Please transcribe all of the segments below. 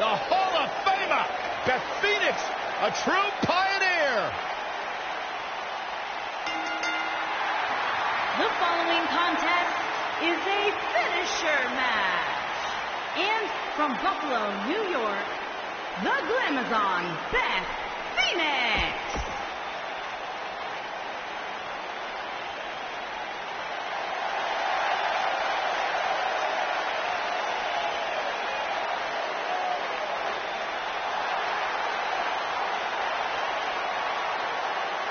the Hall of Famer, Beth Phoenix, a true pioneer. The following contest is a finisher match. And from Buffalo, New York, the Glamazon, Beth Phoenix.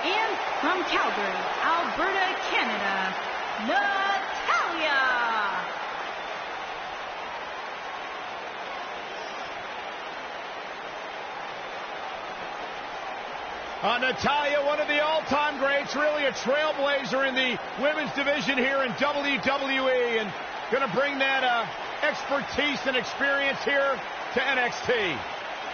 And from Calgary, Alberta, Canada, Natalya. Natalya, one of the all-time greats, really a trailblazer in the women's division here in WWE, and going to bring that expertise and experience here to NXT.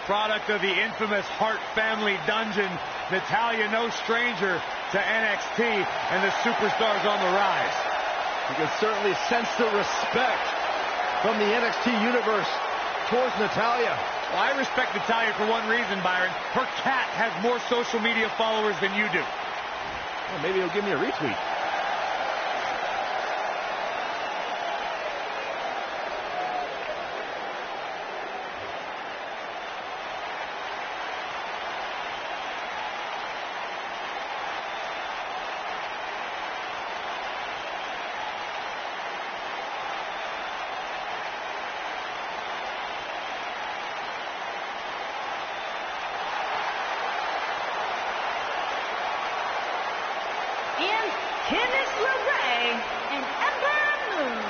Product of the infamous Hart family dungeon, Natalya no stranger to NXT and the superstars on the rise. You can certainly sense the respect from the NXT universe towards Natalya. Well, I respect Natalya for one reason, Byron. Her cat has more social media followers than you do. Well, maybe he'll give me a retweet. And Candice LeRae and Ember Moon.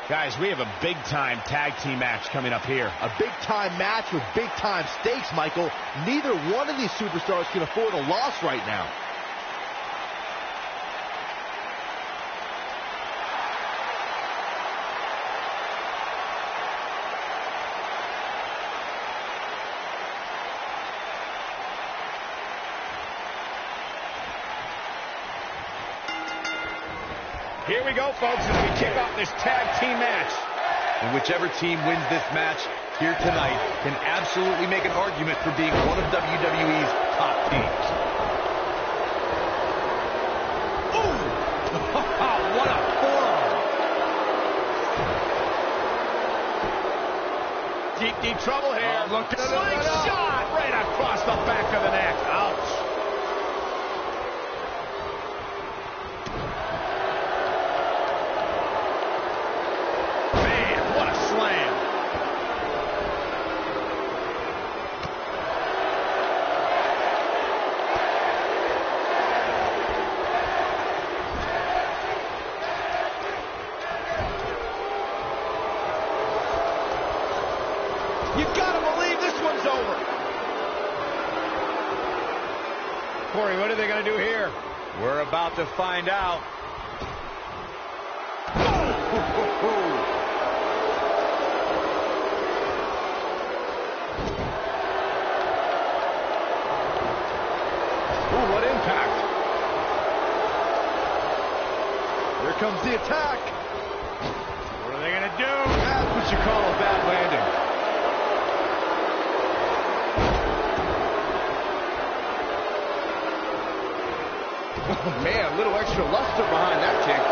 Guys, we have a big-time tag team match coming up here. A big-time match with big-time stakes, Michael. Neither one of these superstars can afford a loss right now. Here we go, folks, as we kick off this tag team match. And whichever team wins this match here tonight can absolutely make an argument for being one of WWE's top teams. Ooh! What a forearm! Deep trouble here. Oh, look at Slingshot right across the back of the neck. Ouch. You gotta believe this one's over. Corey, what are they gonna do here? We're about to find out. Ooh, what impact. Here comes the attack. What are they gonna do? That's what you call a bad landing. Oh, man, a little extra luster behind that kick.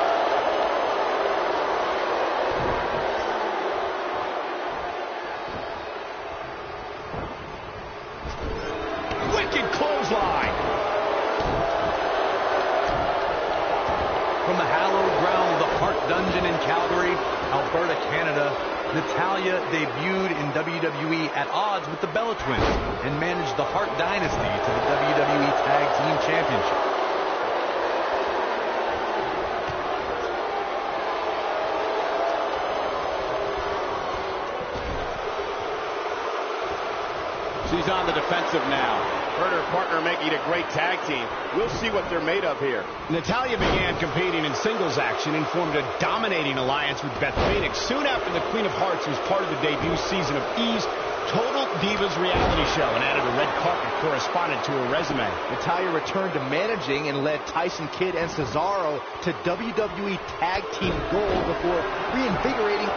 Wicked clothesline. From the hallowed ground of the Hart Dungeon in Calgary, Alberta, Canada, Natalya debuted in WWE at odds with the Bella Twins and managed the Hart Dynasty to the WWE Tag Team Championship. She's on the defensive now. Her and her partner making a great tag team. We'll see what they're made of here. Natalya began competing in singles action and formed a dominating alliance with Beth Phoenix. Soon after, the Queen of Hearts was part of the debut season of E's Total Divas reality show and added a red carpet correspondent to her resume. Natalya returned to managing and led Tyson Kidd and Cesaro to WWE Tag Team Gold before reinvigorating.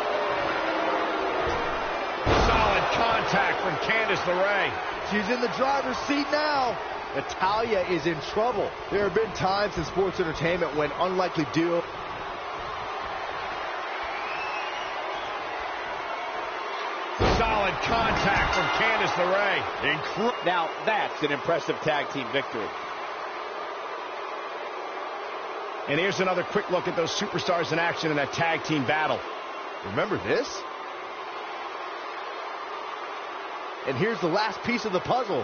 Solid contact from Candice LeRae. She's in the driver's seat now. Natalya is in trouble. There have been times in sports entertainment when unlikely duo. Solid contact from Candice LeRae. Now that's an impressive tag team victory. And here's another quick look at those superstars in action in that tag team battle. Remember this? And here's the last piece of the puzzle.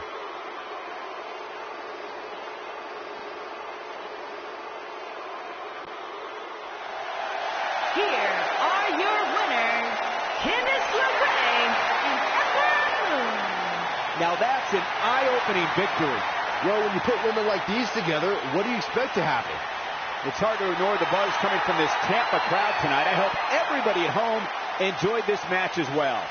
Here are your winners, Candice LeRae and Ember Moon. Now that's an eye-opening victory. Well, when you put women like these together, what do you expect to happen? It's hard to ignore the buzz coming from this Tampa crowd tonight. I hope everybody at home enjoyed this match as well.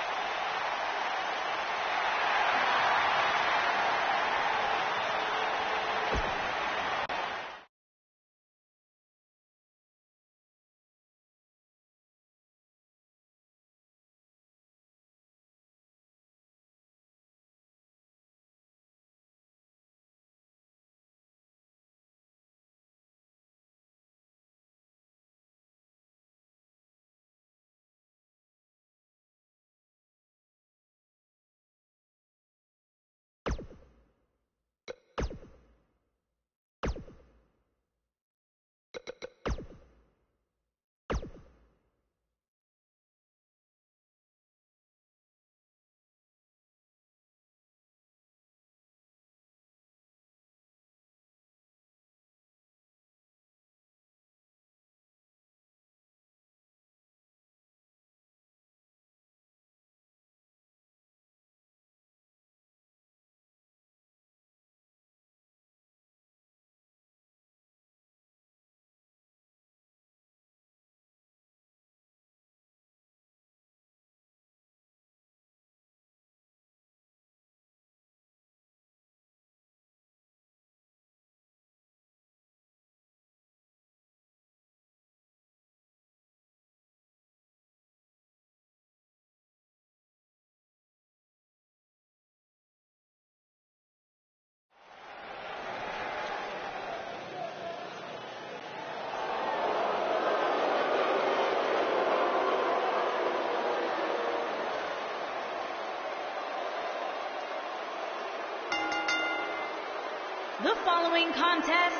The following contest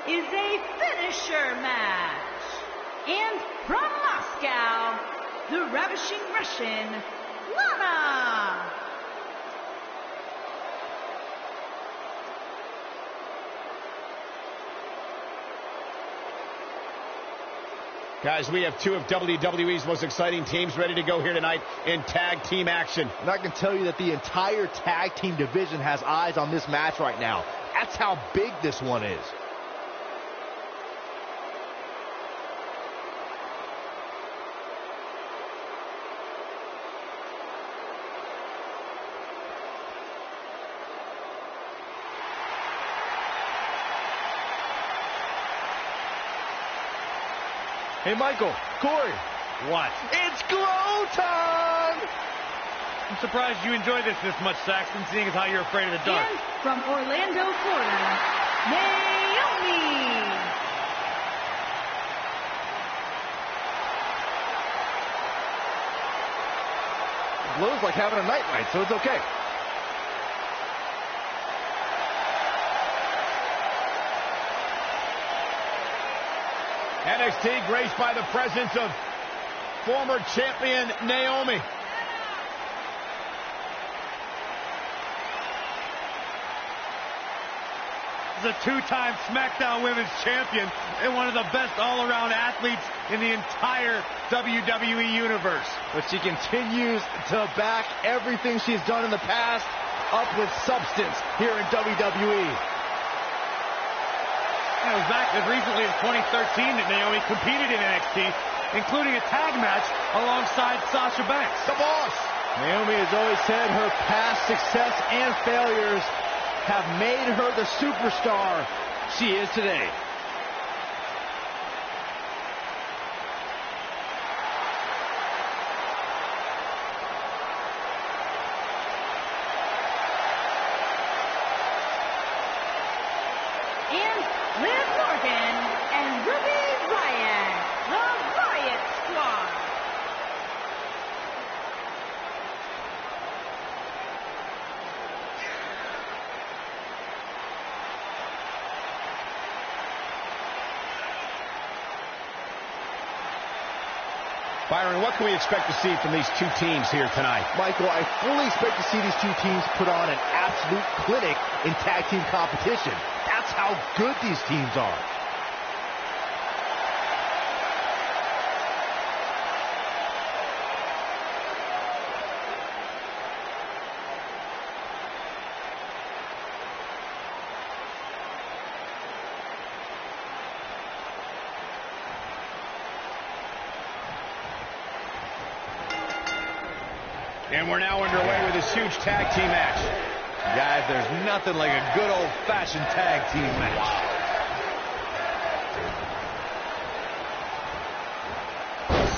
is a finisher match. And from Moscow, the ravishing Russian, Lana. Guys, we have two of WWE's most exciting teams ready to go here tonight in tag team action. And I can tell you that the entire tag team division has eyes on this match right now. That's how big this one is. Hey, Michael, Corey. What? It's glow time! I'm surprised you enjoy this much, Saxton, seeing as how you're afraid of the dark. And from Orlando, Florida, Naomi. It glows like having a nightlight, so it's okay. NXT graced by the presence of former champion Naomi. A two-time SmackDown Women's Champion and one of the best all-around athletes in the entire WWE Universe. But she continues to back everything she's done in the past up with substance here in WWE. It was back as recently as 2013 that Naomi competed in NXT, including a tag match alongside Sasha Banks. The boss. Naomi has always said her past success and failures have made her the superstar she is today. And Liv Morgan and Ruby Riott, the Riott Squad. Byron, what can we expect to see from these two teams here tonight? Michael, I fully expect to see these two teams put on an absolute clinic in tag team competition. That's how good these teams are. And we're now underway with this huge tag team match. Guys, there's nothing like a good old-fashioned tag team match.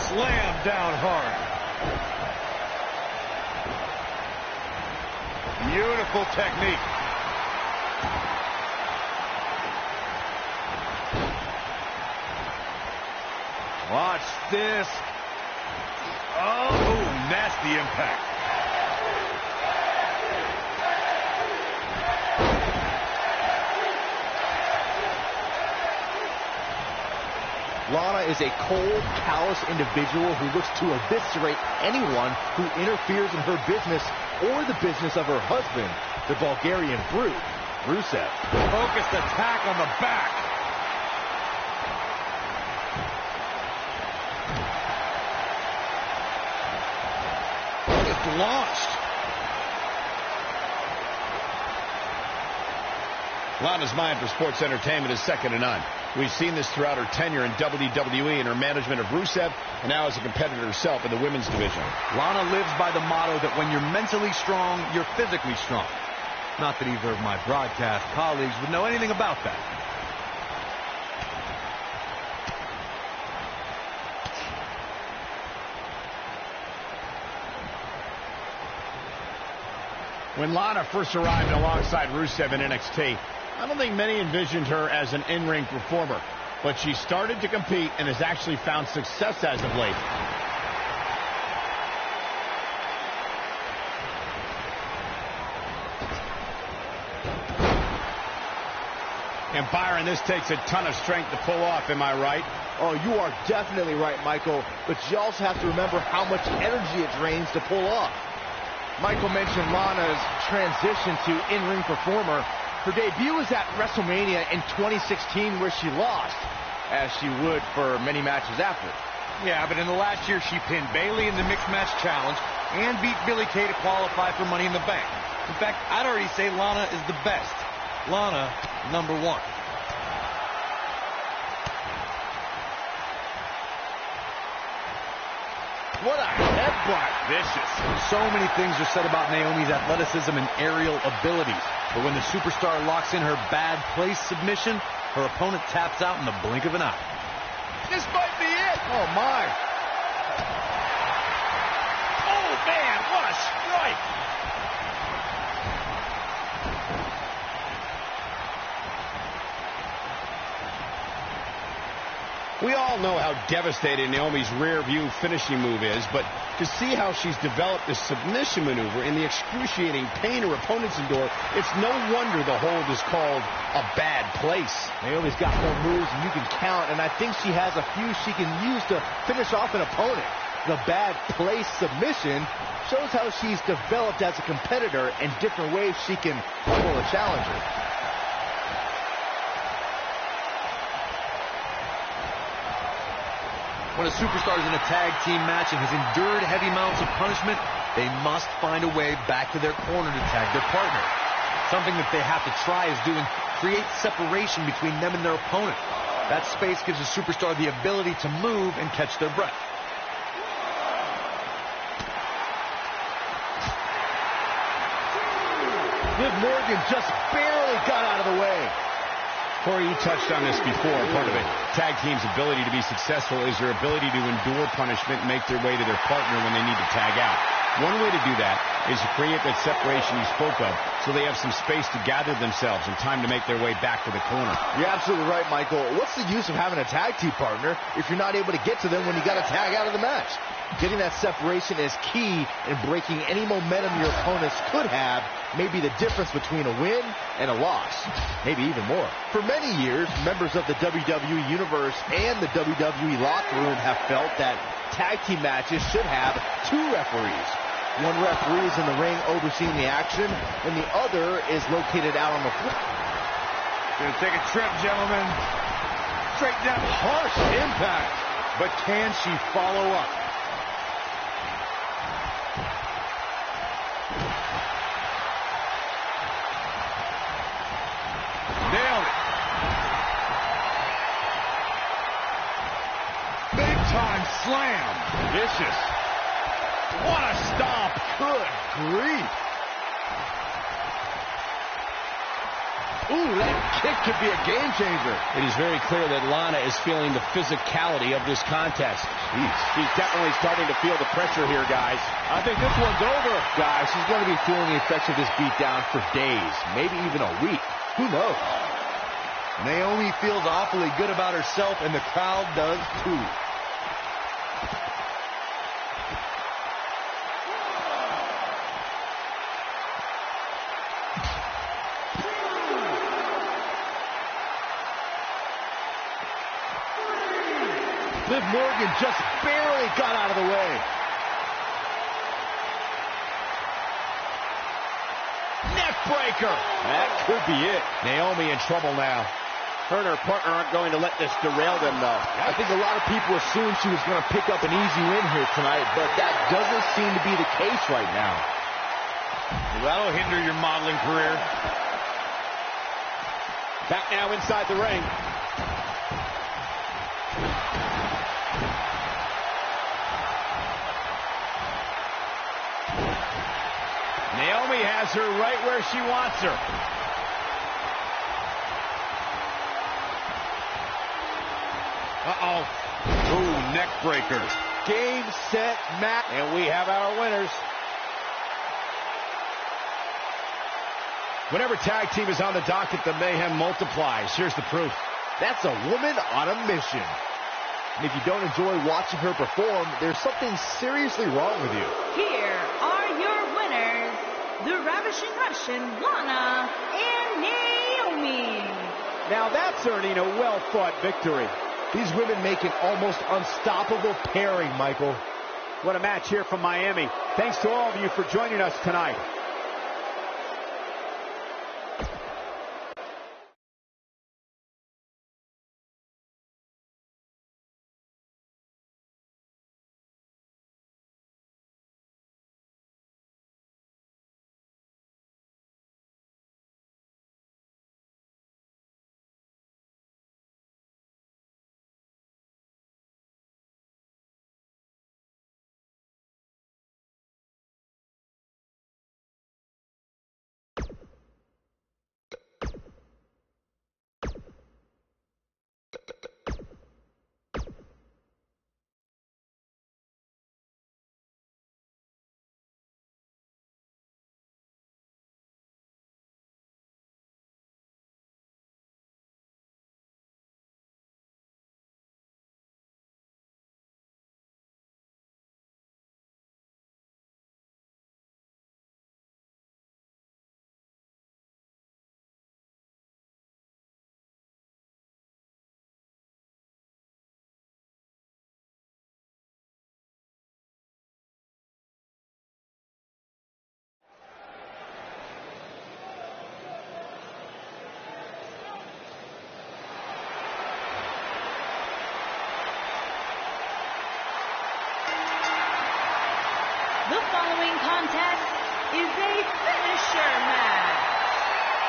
Slam down hard. Beautiful technique. Watch this. Oh, nasty impact. Lana is a cold, callous individual who looks to eviscerate anyone who interferes in her business or the business of her husband, the Bulgarian brute, Rusev. Focused attack on the back. Just launched. Lana's mind for sports entertainment is second to none. We've seen this throughout her tenure in WWE and her management of Rusev, and now as a competitor herself in the women's division. Lana lives by the motto that when you're mentally strong, you're physically strong. Not that either of my broadcast colleagues would know anything about that. When Lana first arrived alongside Rusev in NXT, I don't think many envisioned her as an in-ring performer, but she started to compete and has actually found success as of late. And Byron, this takes a ton of strength to pull off, am I right? Oh, you are definitely right, Michael, but you also have to remember how much energy it drains to pull off. Michael mentioned Lana's transition to in-ring performer. Her debut was at WrestleMania in 2016 where she lost, as she would for many matches after. Yeah, but in the last year, she pinned Bayley in the Mixed Match Challenge and beat Billie Kay to qualify for Money in the Bank. In fact, I'd already say Lana is the best. Lana, number one. What a headbutt. Vicious. So many things are said about Naomi's athleticism and aerial abilities. But when the superstar locks in her bad place submission, her opponent taps out in the blink of an eye. This might be it. Oh, my. Oh, man, what a strike. We all know how devastating Naomi's rear view finishing move is, but to see how she's developed this submission maneuver in the excruciating pain her opponents endure, it's no wonder the hold is called a bad place. Naomi's got more moves than you can count, and I think she has a few she can use to finish off an opponent. The bad place submission shows how she's developed as a competitor and different ways she can pummel a challenger. When a superstar is in a tag team match and has endured heavy amounts of punishment, they must find a way back to their corner to tag their partner. Something that they have to try is doing create separation between them and their opponent. That space gives a superstar the ability to move and catch their breath. Liv Morgan just barely got out of the way. Corey, you touched on this before. Part of a tag team's ability to be successful is their ability to endure punishment and make their way to their partner when they need to tag out. One way to do that is to create that separation you spoke of so they have some space to gather themselves and time to make their way back to the corner. You're absolutely right, Michael. What's the use of having a tag team partner if you're not able to get to them when you got to tag out of the match? Getting that separation is key in breaking any momentum your opponents could have, maybe the difference between a win and a loss, maybe even more. For many years, members of the WWE Universe and the WWE locker room have felt that tag team matches should have two referees. One referee is in the ring overseeing the action, and the other is located out on the floor. Gonna take a trip, gentlemen. Straight down. Harsh impact. But can she follow up? Nailed it. Big time slam. Vicious. What a stomp. Good grief. Ooh, that kick could be a game changer. It is very clear that Lana is feeling the physicality of this contest. She's definitely starting to feel the pressure here, guys. I think this one's over. Guys, she's going to be feeling the effects of this beatdown for days, maybe even a week. Who knows? Naomi feels awfully good about herself, and the crowd does too. Liv Morgan just barely got out of the way. Neck breaker. That could be it. Naomi in trouble now. Her and her partner aren't going to let this derail them, though. I think a lot of people assumed she was going to pick up an easy win here tonight, but that doesn't seem to be the case right now. That'll hinder your modeling career. Back now inside the ring. Naomi has her right where she wants her. Uh-oh. Ooh, neck breaker. Game, set, match. And we have our winners. Whenever tag team is on the docket, the mayhem multiplies. Here's the proof. That's a woman on a mission. And if you don't enjoy watching her perform, there's something seriously wrong with you. Here are your winners, the Ravishing Russian, Lana and Naomi. Now that's earning a well-fought victory. These women make an almost unstoppable pairing, Michael. What a match here from Miami. Thanks to all of you for joining us tonight. following contest is a finisher match.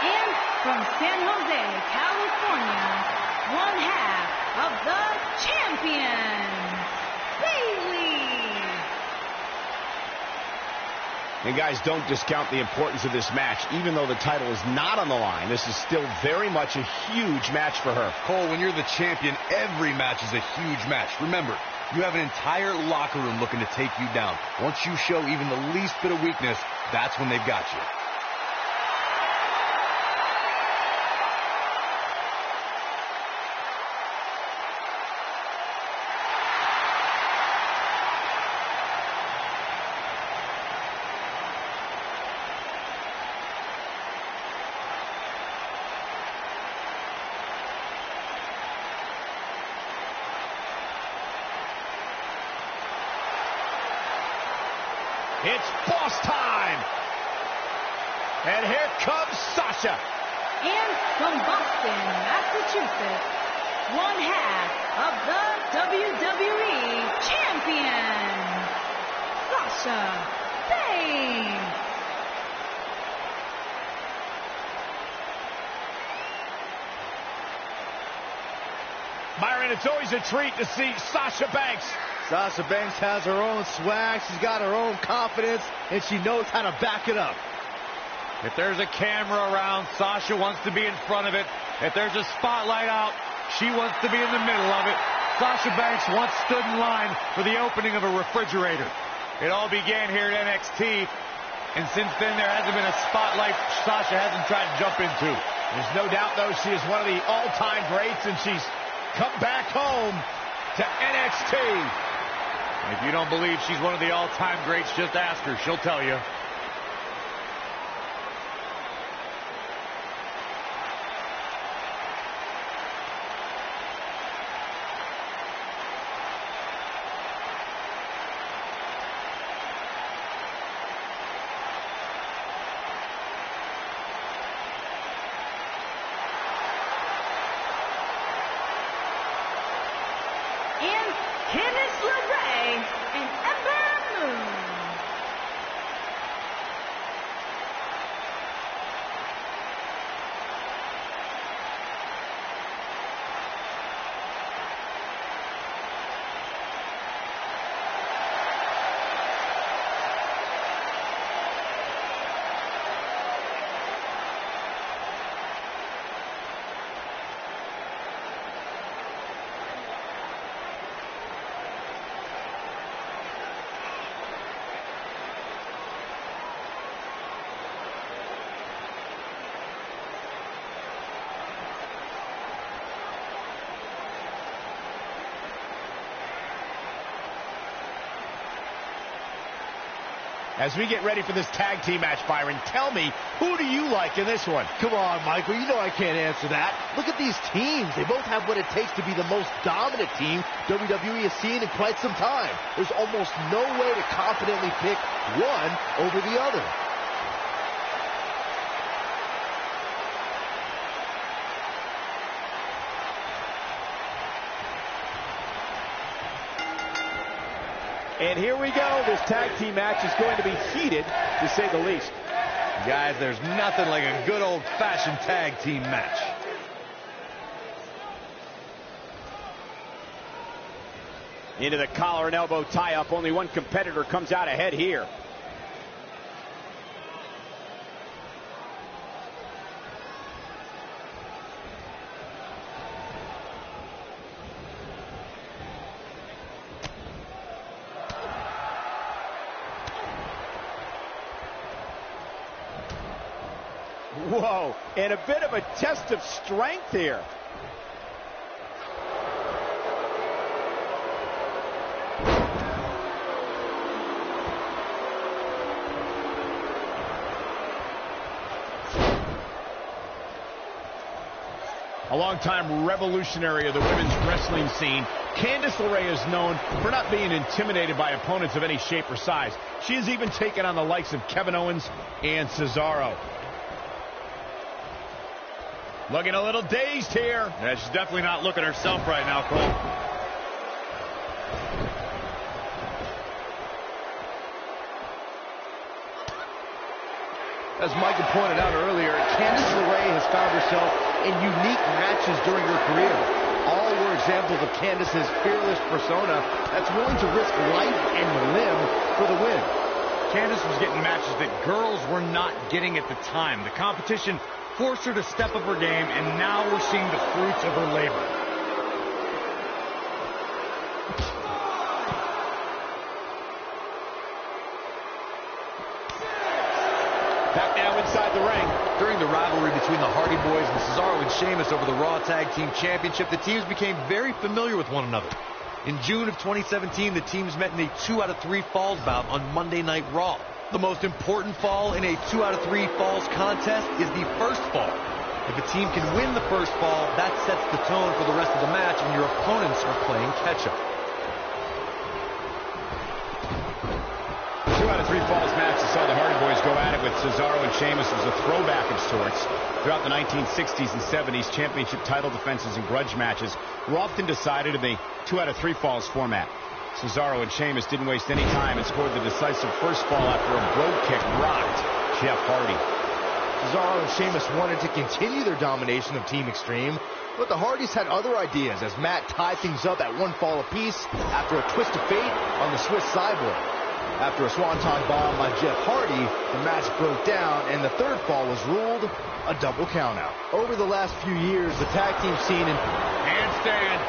And from San Jose, California, one half of the champions, Bayley. And guys, don't discount the importance of this match. Even though the title is not on the line, this is still very much a huge match for her. Cole, when you're the champion, every match is a huge match. Remember, you have an entire locker room looking to take you down. Once you show even the least bit of weakness, that's when they've got you. It's boss time. And here comes Sasha. And from Boston, Massachusetts, one half of the WWE champion, Sasha Banks. Byron, it's always a treat to see Sasha Banks. Sasha Banks has her own swag, she's got her own confidence, and she knows how to back it up. If there's a camera around, Sasha wants to be in front of it. If there's a spotlight out, she wants to be in the middle of it. Sasha Banks once stood in line for the opening of a refrigerator. It all began here at NXT, and since then there hasn't been a spotlight Sasha hasn't tried to jump into. There's no doubt, though, she is one of the all-time greats, and she's come back home to NXT. If you don't believe she's one of the all-time greats, just ask her. She'll tell you. And Candice LeRae and Ember Moon. As we get ready for this tag team match, Byron, tell me, who do you like in this one? Come on, Michael, you know I can't answer that. Look at these teams. They both have what it takes to be the most dominant team WWE has seen in quite some time. There's almost no way to confidently pick one over the other. And here we go. This tag team match is going to be heated, to say the least. Guys, there's nothing like a good old-fashioned tag team match. Into the collar and elbow tie-up. Only one competitor comes out ahead here. Whoa, and a bit of a test of strength here. A longtime revolutionary of the women's wrestling scene, Candice LeRae is known for not being intimidated by opponents of any shape or size. She has even taken on the likes of Kevin Owens and Cesaro. Looking a little dazed here. Yeah, she's definitely not looking herself right now, Cole. pointed out earlier, Candice LeRae has found herself in unique matches during her career. All were examples of Candice's fearless persona that's willing to risk life and limb for the win. Candice was getting matches that girls were not getting at the time. The competition forced her to step up her game, and now we're seeing the fruits of her labor. Back now inside the ring. During the rivalry between the Hardy Boys and Cesaro and Sheamus over the Raw Tag Team Championship, the teams became very familiar with one another. In June of 2017, the teams met in a 2 out of 3 falls bout on Monday Night Raw. The most important fall in a 2 out of 3 falls contest is the first fall. If a team can win the first fall, that sets the tone for the rest of the match when your opponents are playing catch-up. 2 out of 3 falls matches saw the Hardy Boys go at it with Cesaro and Sheamus as a throwback of sorts. Throughout the 1960s and 70s, championship title defenses and grudge matches were often decided in the 2 out of 3 falls format. Cesaro and Sheamus didn't waste any time and scored the decisive first fall after a brogue kick rocked Jeff Hardy. Cesaro and Sheamus wanted to continue their domination of Team Extreme, but the Hardys had other ideas as Matt tied things up at 1 fall apiece after a twist of fate on the Swiss Cyborg. After a swanton bomb by Jeff Hardy, the match broke down and the third fall was ruled a double countout. Over the last few years, the tag team scene in Handstand.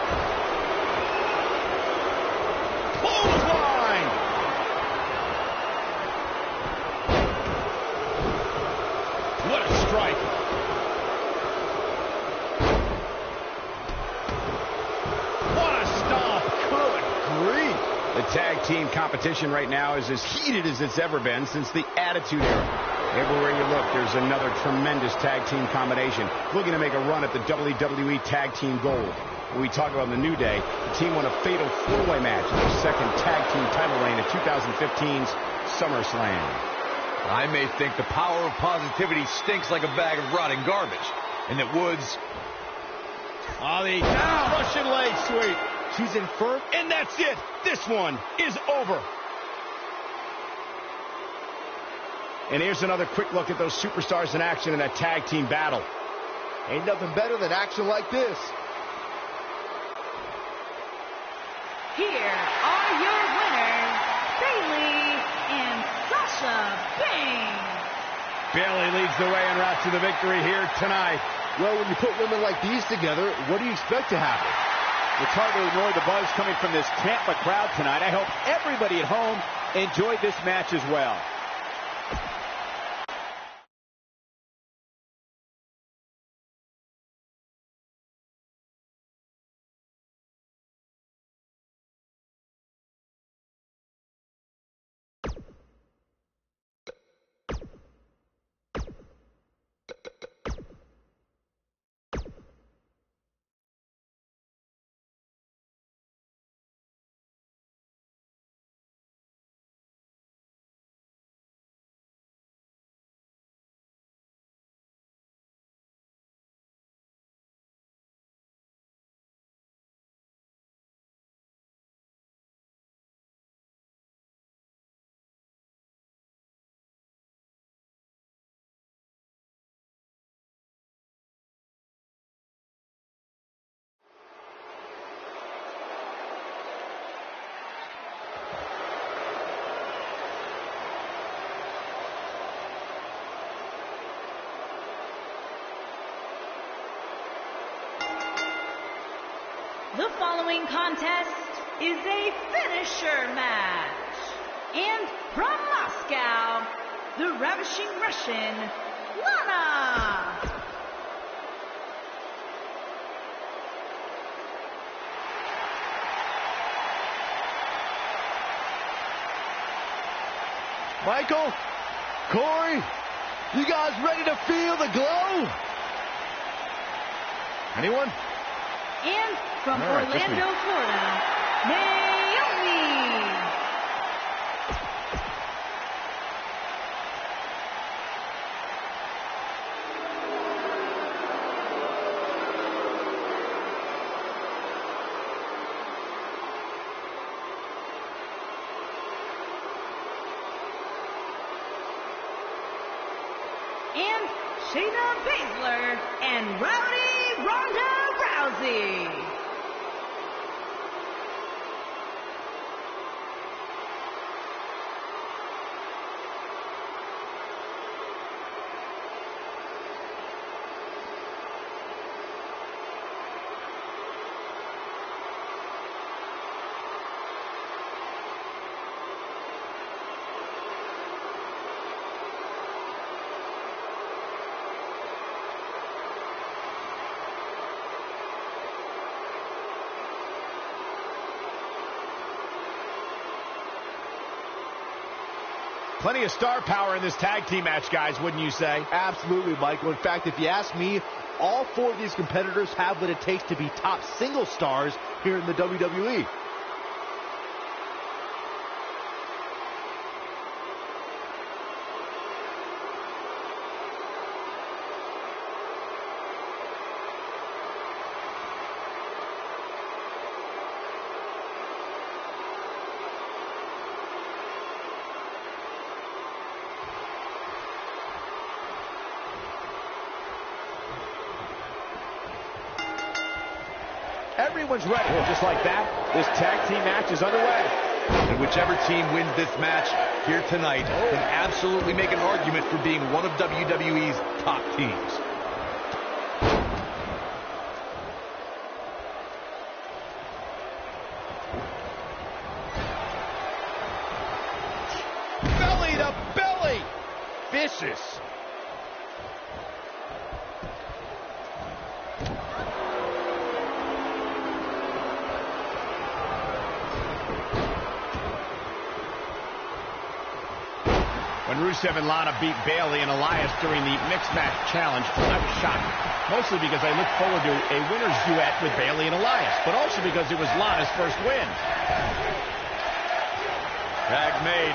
Clothesline. What a strike. What a stomp. Good grief. The tag team competition right now is as heated as it's ever been since the Attitude Era. Everywhere you look, there's another tremendous tag team combination looking to make a run at the WWE Tag Team Gold. When we talk about the New Day, the team won a fatal 4-way match in their second tag team title reign at 2015's SummerSlam. I may think the power of positivity stinks like a bag of rotting garbage, and that Woods... The Russian leg sweep. she's in firm, and that's it. This one is over. And here's another quick look at those superstars in action in that tag team battle. Ain't nothing better than action like this. Here are your winners, Bayley and Sasha Banks. Bayley leads the way en route to the victory here tonight. Well, when you put women like these together, what do you expect to happen? It's hard to ignore the buzz coming from this Tampa crowd tonight. I hope everybody at home enjoyed this match as well. The following contest is a finisher match. And from Moscow, the Ravishing Russian, Lana. Michael, Corey, you guys ready to feel the glow? Anyone? And from All right, Orlando, Florida, Naomi. And Shayna Baszler and Rowdy Ronda Rousey. Plenty of star power in this tag team match, guys, wouldn't you say? Absolutely, Michael. In fact, if you ask me, all four of these competitors have what it takes to be top single stars here in the WWE. Everyone's ready. Well, just like that, this tag team match is underway. And whichever team wins this match here tonight can absolutely make an argument for being one of WWE's top teams. Belly to belly. Vicious. When Rusev and Lana beat Bayley and Elias during the mixed match challenge, I was shocked. Mostly because I looked forward to a winner's duet with Bayley and Elias, but also because it was Lana's first win. Tag made.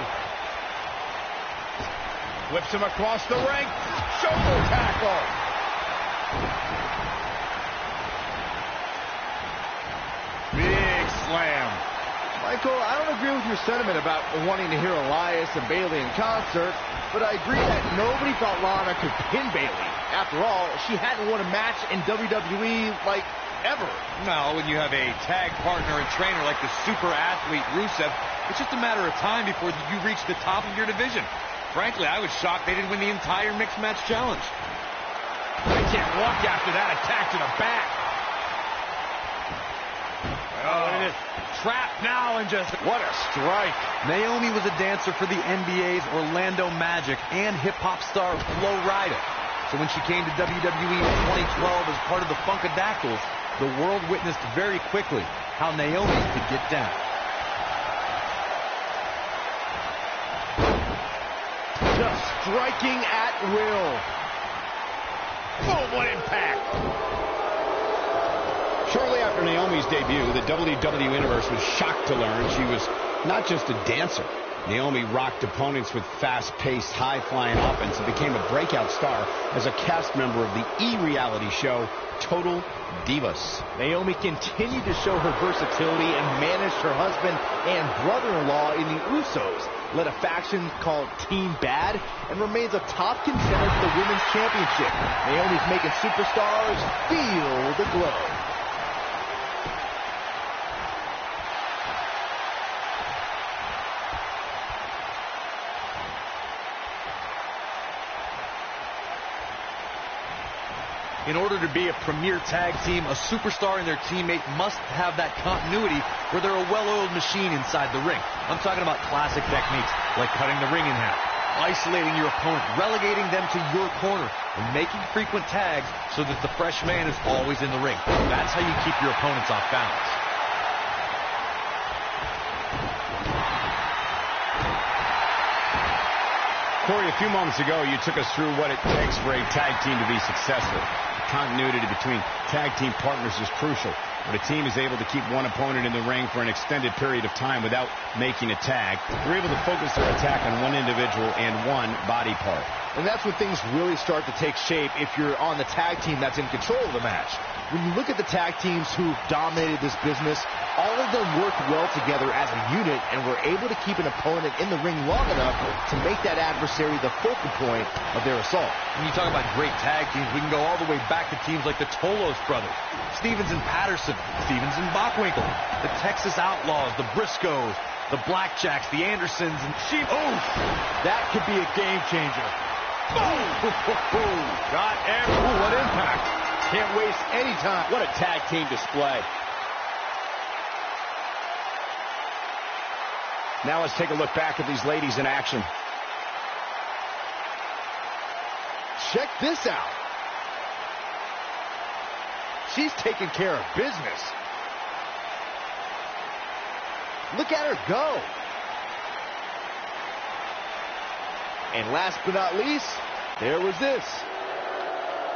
Whips him across the ring. Shoulder tackle. Big slam. Michael, I don't agree with your sentiment about wanting to hear Elias and Bayley in concert, but I agree that nobody thought Lana could pin Bayley. After all, she hadn't won a match in WWE, like, ever. Now, when you have a tag partner and trainer like the super athlete Rusev, it's just a matter of time before you reach the top of your division. Frankly, I was shocked they didn't win the entire mixed match challenge. They can't walk after that attack to the back. Oh, it is trapped now and just, what a strike. Naomi was a dancer for the NBA's Orlando Magic and hip-hop star Flo Rida. So when she came to WWE in 2012 as part of the Funkadactyls, the world witnessed very quickly how Naomi could get down. Just striking at will. Boom, what impact. Shortly after Naomi's debut, the WWE Universe was shocked to learn she was not just a dancer. Naomi rocked opponents with fast-paced, high-flying offense and became a breakout star as a cast member of the E-reality show Total Divas. Naomi continued to show her versatility and managed her husband and brother-in-law in the Usos, led a faction called Team Bad, and remains a top contender for the Women's Championship. Naomi's making superstars feel the glow. In order to be a premier tag team, a superstar and their teammate must have that continuity where they're a well-oiled machine inside the ring. I'm talking about classic techniques like cutting the ring in half, isolating your opponent, relegating them to your corner, and making frequent tags so that the fresh man is always in the ring. That's how you keep your opponents off balance. Corey, a few moments ago, you took us through what it takes for a tag team to be successful. Continuity between tag team partners is crucial. When a team is able to keep one opponent in the ring for an extended period of time without making a tag, they're able to focus their attack on one individual and one body part. And that's when things really start to take shape if you're on the tag team that's in control of the match. When you look at the tag teams who've dominated this business, all of them worked well together as a unit and were able to keep an opponent in the ring long enough to make that adversary the focal point of their assault. When you talk about great tag teams, we can go all the way back to teams like the Tolos brothers, Stevens and Patterson, Stevens and Bockwinkel, the Texas Outlaws, the Briscoes, the Blackjacks, the Andersons, and That could be a game changer. Boom! Got every... Ooh, what impact. Can't waste any time. What a tag team display. Now let's take a look back at these ladies in action. Check this out. She's taking care of business. Look at her go. And last but not least, there was this.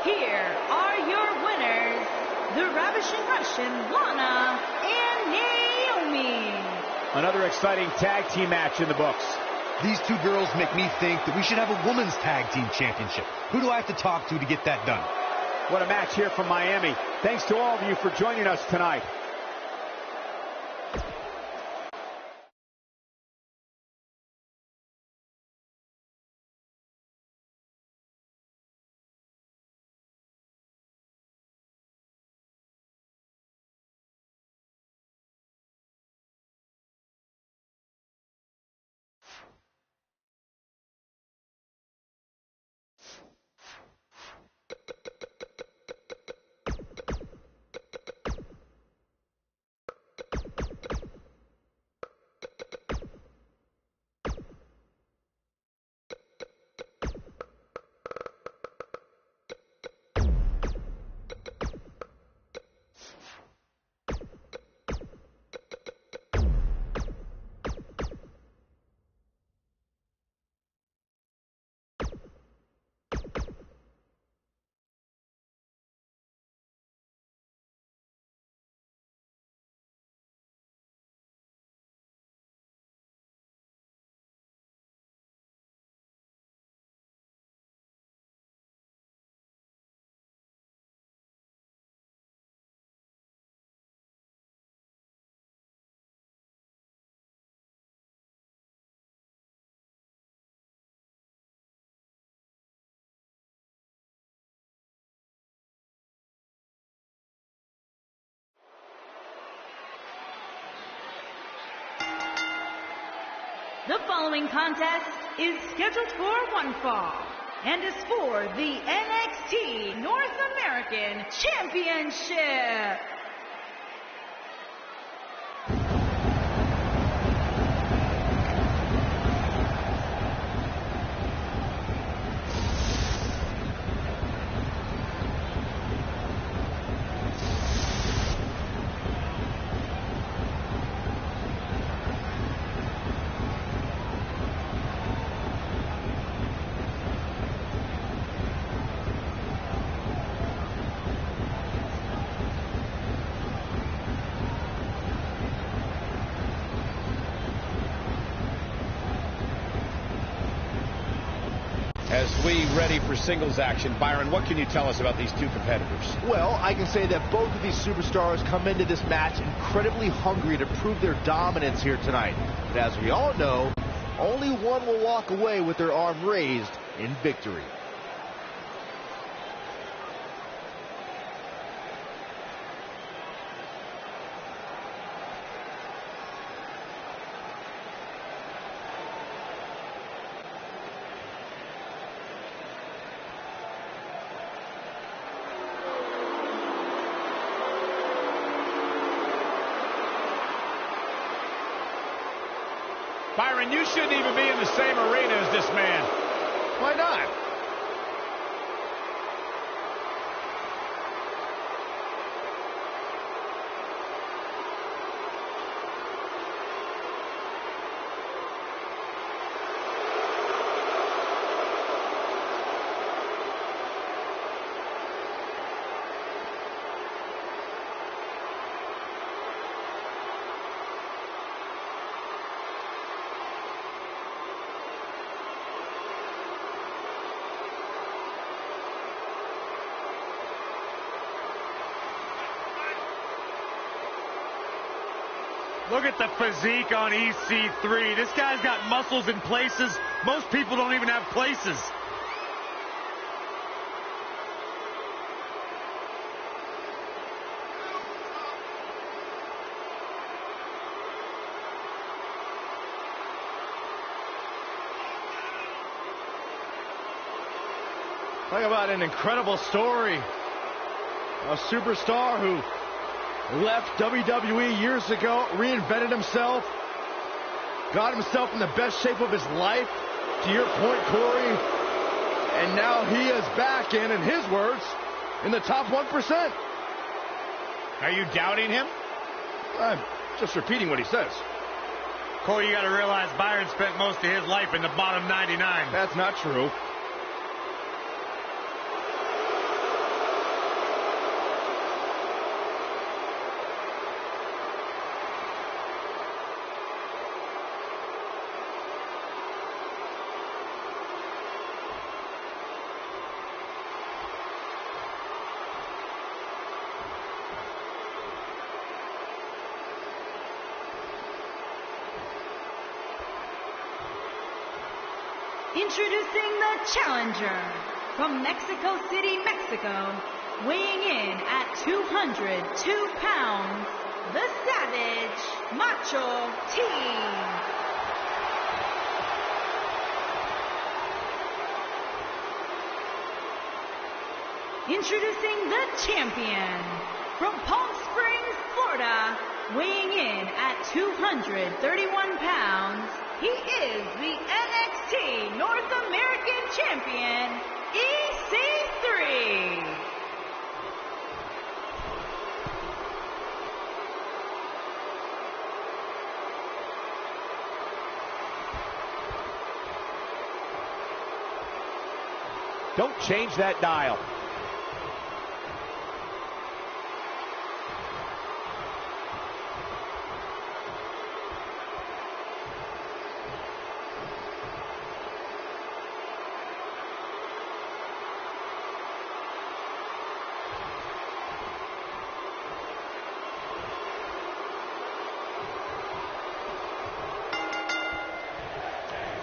Here are your winners, the Ravishing Russian, Lana and Naomi. Another exciting tag team match in the books. these two girls make me think that we should have a women's tag team championship. Who do I have to talk to get that done? What a match here from Miami. Thanks to all of you for joining us tonight. The following contest is scheduled for one fall and is for the NXT North American Championship. As we ready for singles action, Byron, what can you tell us about these two competitors? Well, I can say that both of these superstars come into this match incredibly hungry to prove their dominance here tonight. But as we all know, only one will walk away with their arm raised in victory. Byron, you shouldn't even be in the same arena as this man. Why not? Look at the physique on EC3. This guy's got muscles in places most people don't even have places. Talk about an incredible story. A superstar who left WWE years ago, reinvented himself, got himself in the best shape of his life, to your point, Corey, and now he is back in his words, in the top 1%. Are you doubting him? I'm just repeating what he says. Corey, you got to realize Byron spent most of his life in the bottom 99. That's not true. Introducing the challenger from Mexico City, Mexico, weighing in at 202 pounds, the Savage Macho T. Introducing the champion from Palm Springs, Florida, weighing in at 231 pounds, he is the NXT North American Champion, EC3. Don't change that dial.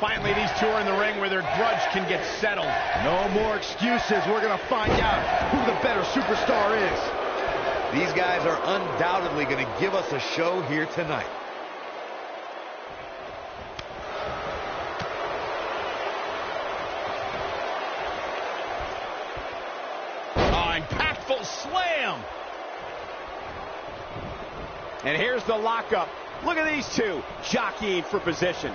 Finally, these two are in the ring where their grudge can get settled. No more excuses. We're going to find out who the better superstar is. These guys are undoubtedly going to give us a show here tonight. Oh, impactful slam. And here's the lockup. Look at these two jockeying for position.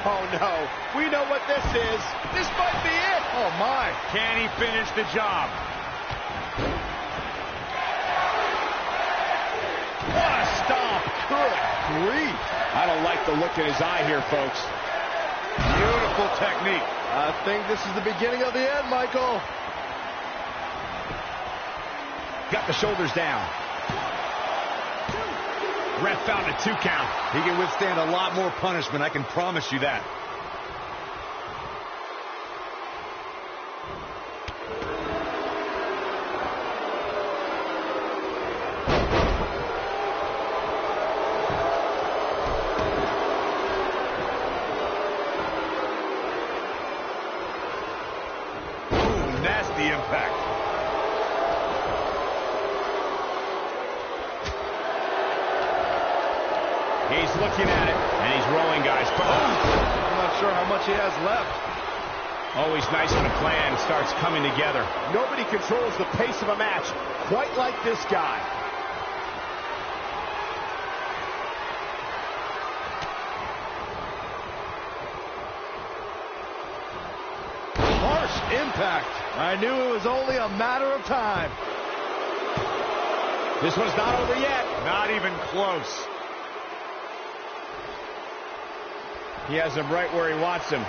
Oh, no. We know what this is. This might be it. Oh, my. Can he finish the job? What a stomp. Good grief. I don't like the look in his eye here, folks. Beautiful technique. I think this is the beginning of the end, Michael. Got the shoulders down. Ref found a 2 count. He can withstand a lot more punishment, I can promise you that. Ooh, nasty impact. He's looking at it, and he's rolling, guys. I'm not sure how much he has left. Always nice when a plan starts coming together. Nobody controls the pace of a match quite like this guy. Harsh impact. I knew it was only a matter of time. This one's not over yet. Not even close. He has him right where he wants him.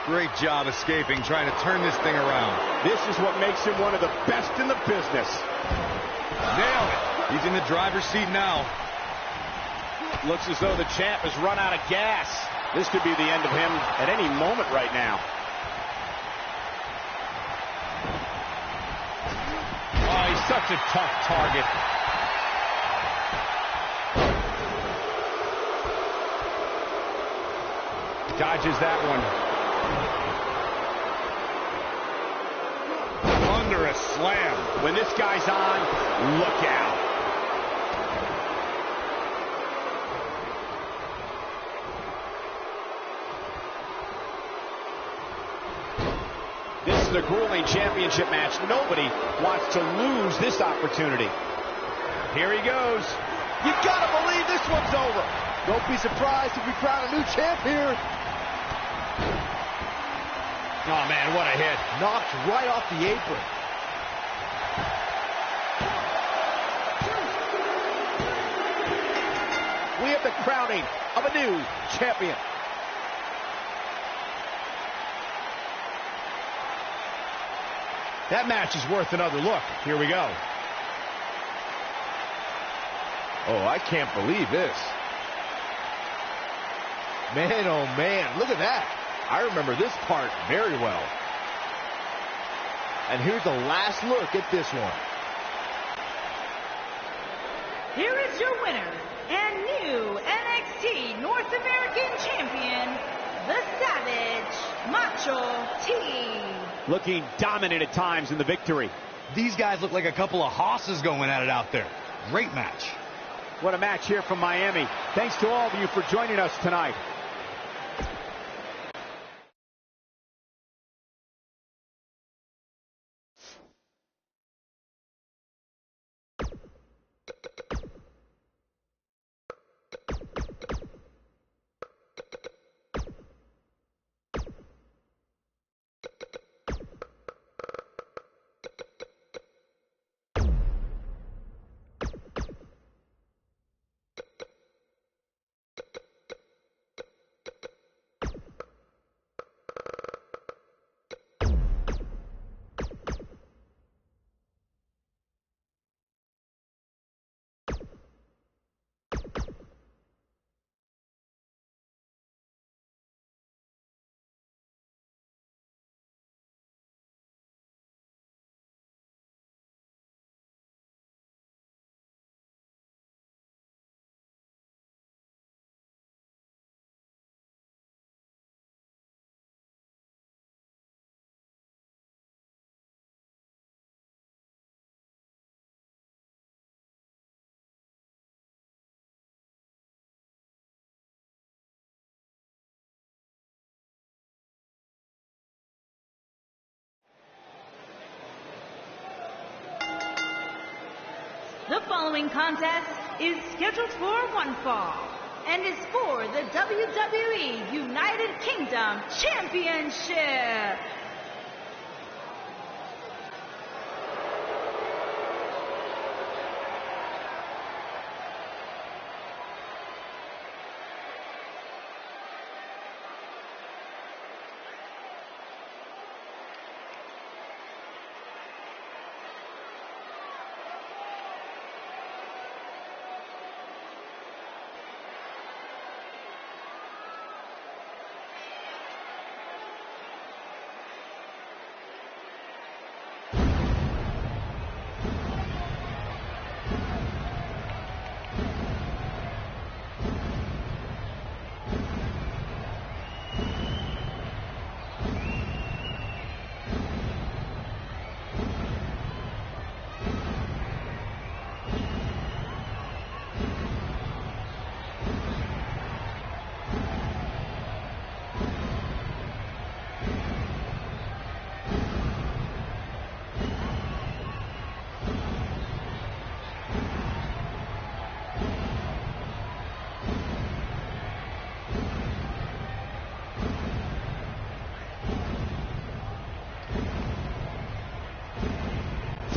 Great job escaping, trying to turn this thing around. This is what makes him one of the best in the business. Nailed it. He's in the driver's seat now. Looks as though the champ has run out of gas. This could be the end of him at any moment right now. Oh, he's such a tough target. Dodges that one. Under a slam. When this guy's on, look out. This is a grueling championship match. Nobody wants to lose this opportunity. Here he goes. You gotta believe this one's over. Don't be surprised if we crown a new champ here. Oh, man, what a hit. Knocked right off the apron. We have the crowning of a new champion. That match is worth another look. Here we go. Oh, I can't believe this. Man, oh man, look at that. I remember this part very well. And here's the last look at this one. Here is your winner and new NXT North American Champion, the Savage, Macho T. Looking dominant at times in the victory. These guys look like a couple of hosses going at it out there. Great match. What a match here from Miami. Thanks to all of you for joining us tonight. The following contest is scheduled for one fall and is for the WWE United Kingdom Championship.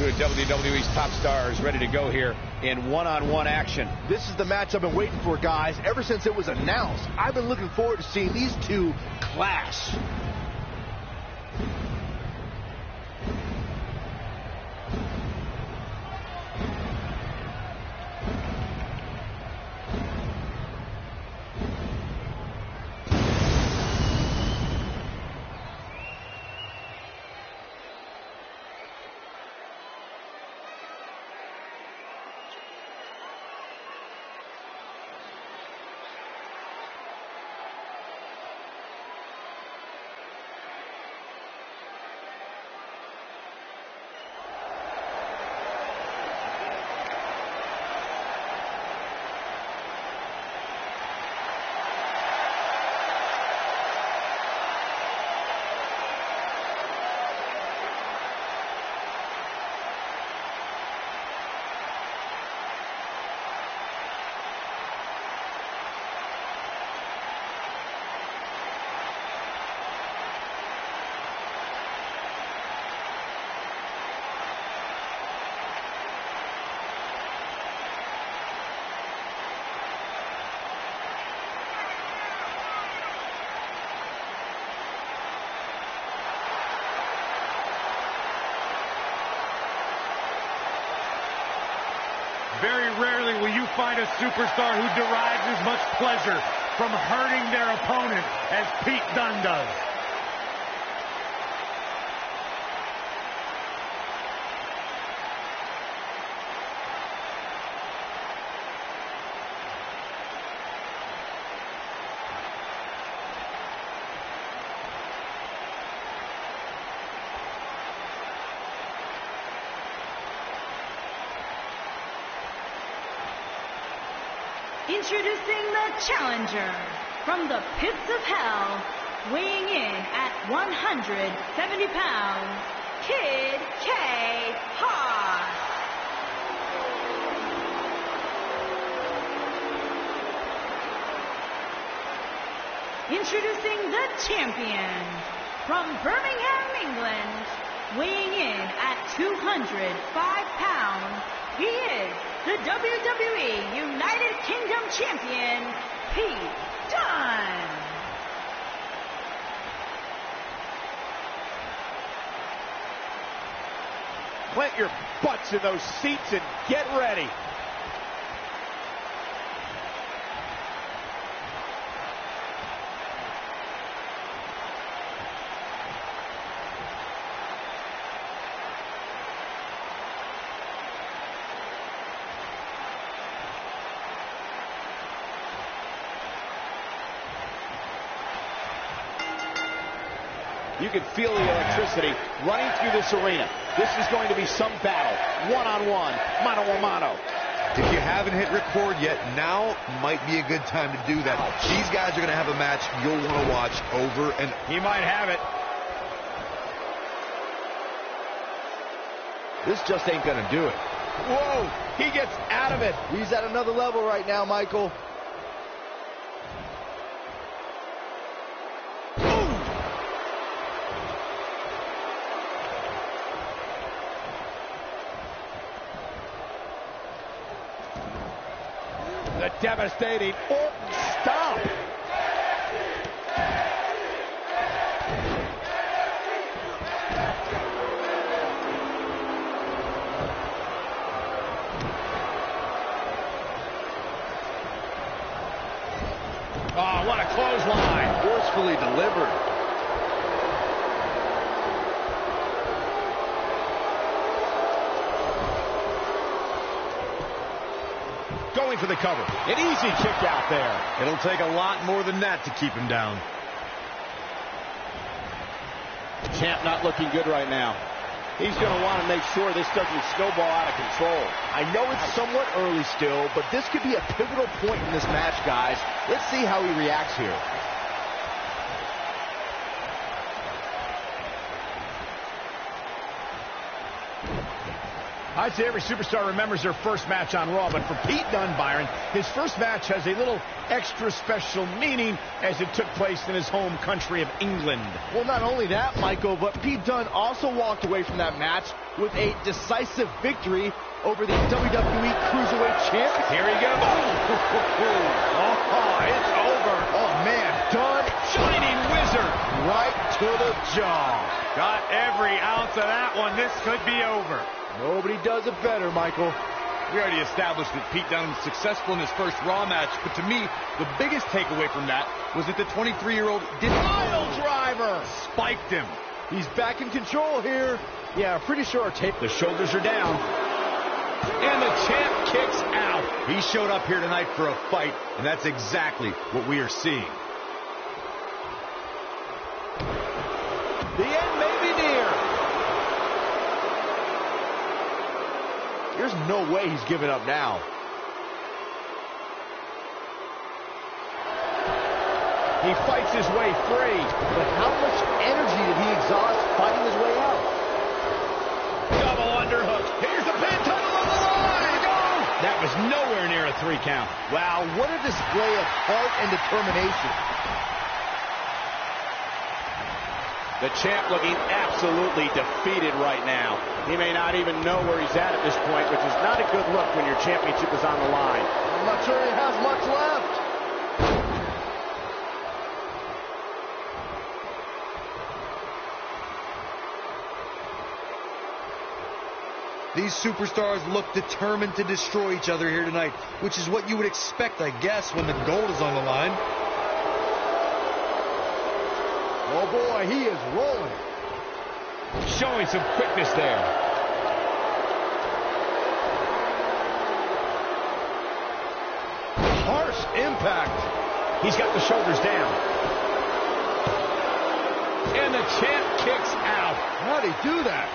Two of WWE's top stars ready to go here in one-on-one action. This is the match I've been waiting for, guys. Ever since it was announced, I've been looking forward to seeing these two clash. Very rarely will you find a superstar who derives as much pleasure from hurting their opponent as Pete Dunne does. Introducing the challenger from the pits of hell, weighing in at 170 pounds, Kid K. Haas. Introducing the champion from Birmingham, England, weighing in at 205 pounds, he is the WWE United Kingdom Champion, Pete Dunne. Plant your butts in those seats and get ready. You can feel the electricity running through this arena. This is going to be some battle. One-on-one, mano-a-mano. If you haven't hit record yet, now might be a good time to do that. These guys are going to have a match you'll want to watch over and over. He might have it. This just ain't gonna do it. Whoa, he gets out of it. He's at another level right now, Michael. The devastating Orton stomp. Oh, what a clothesline. Forcefully delivered. Going for the cover. An easy kick out there. It'll take a lot more than that to keep him down. The champ not looking good right now. He's going to want to make sure this doesn't snowball out of control. I know it's somewhat early still, but this could be a pivotal point in this match, guys. Let's see how he reacts here. I'd say every superstar remembers their first match on Raw, but for Pete Dunne, Byron, his first match has a little extra special meaning as it took place in his home country of England. Well, not only that, Michael, but Pete Dunne also walked away from that match with a decisive victory over the WWE Cruiserweight Champion. Here he goes. Oh, it's over. Oh, man, Dunne, Shining Wizard. right to the jaw. Got every ounce of that one. This could be over. Nobody does it better, Michael. We already established that Pete Dunne was successful in his first Raw match, but to me, the biggest takeaway from that was that the 23-year-old didn't Pile driver. spiked him. He's back in control here. Yeah, I'm pretty sure our tape. The shoulders are down. And the champ kicks out. He showed up here tonight for a fight, and that's exactly what we are seeing. The end may be near. There's no way he's giving up now. He fights his way free. But how much energy did he exhaust fighting his way out? Double underhook. Here's the pin, title on the line. Go. That was nowhere near a 3 count. Wow, what a display of heart and determination. The champ looking absolutely defeated right now. He may not even know where he's at this point, which is not a good look when your championship is on the line. I'm not sure he has much left. These superstars look determined to destroy each other here tonight, which is what you would expect, I guess, when the gold is on the line. Oh boy, he is rolling. Showing some quickness there. Harsh impact. He's got the shoulders down. And the champ kicks out. How'd he do that?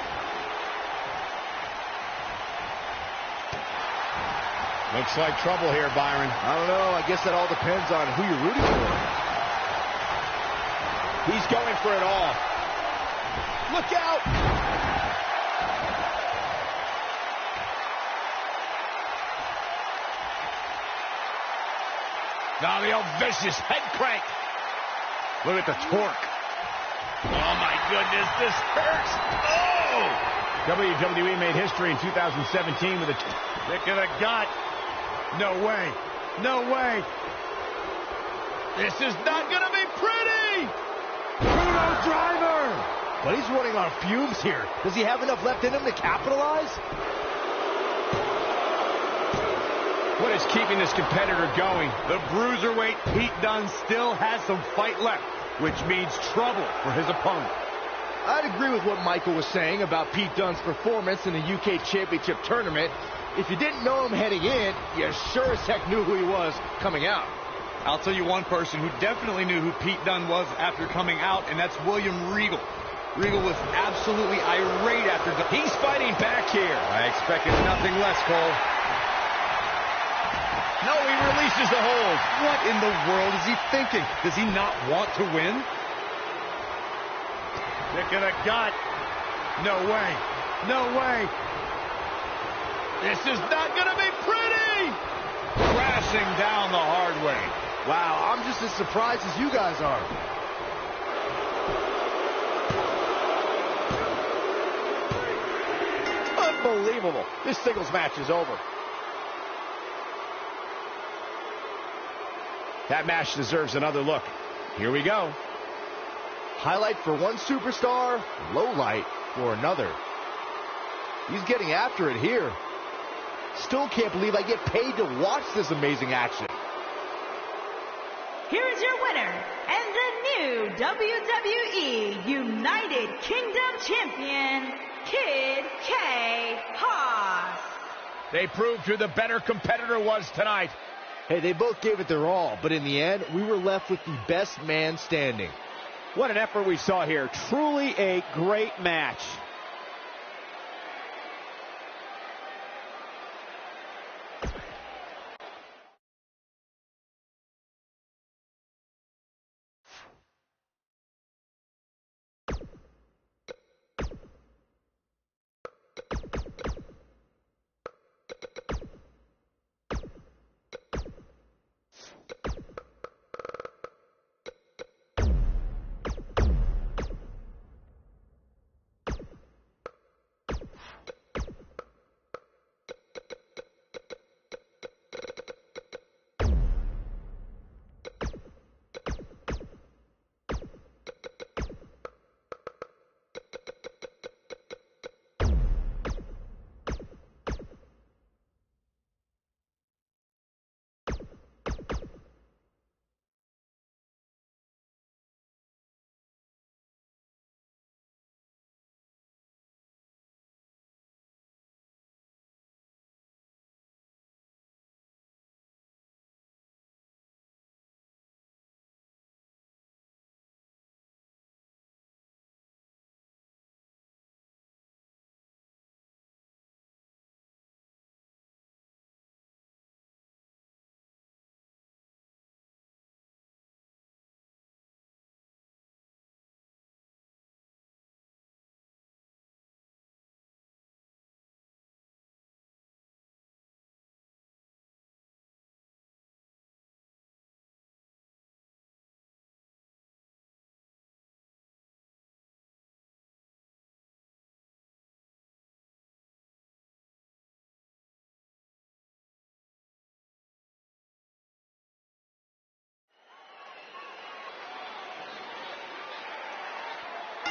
Looks like trouble here, Byron. I don't know. I guess that all depends on who you're rooting for. He's going for it all. Look out! Now the old vicious head crank. Look at the torque. Oh, my goodness, this hurts. Oh! WWE made history in 2017 with a Kick of the gut. No way. No way. This is not going to be pretty! Bruno driver. But he's running on fumes here. Does he have enough left in him to capitalize? What is keeping this competitor going? The bruiserweight Pete Dunne still has some fight left, which means trouble for his opponent. I'd agree with what Michael was saying about Pete Dunne's performance in the UK Championship Tournament. If you didn't know him heading in, you sure as heck knew who he was coming out. I'll tell you one person who definitely knew who Pete Dunne was after coming out, and that's William Regal. Regal was absolutely irate after Dunne. He's fighting back here. I expected nothing less, Cole. No, he releases the hold. What in the world is he thinking? Does he not want to win? Kick of the gut. No way. No way. This is not going to be pretty. Crashing down the hard way. Wow, I'm just as surprised as you guys are. Unbelievable. This singles match is over. That match deserves another look. Here we go. Highlight for one superstar, low light for another. He's getting after it here. Still can't believe I get paid to watch this amazing action. Here's your winner and the new WWE United Kingdom Champion, Kid K-Hoss. They proved who the better competitor was tonight. Hey, they both gave it their all, but in the end, we were left with the best man standing. What an effort we saw here. Truly a great match.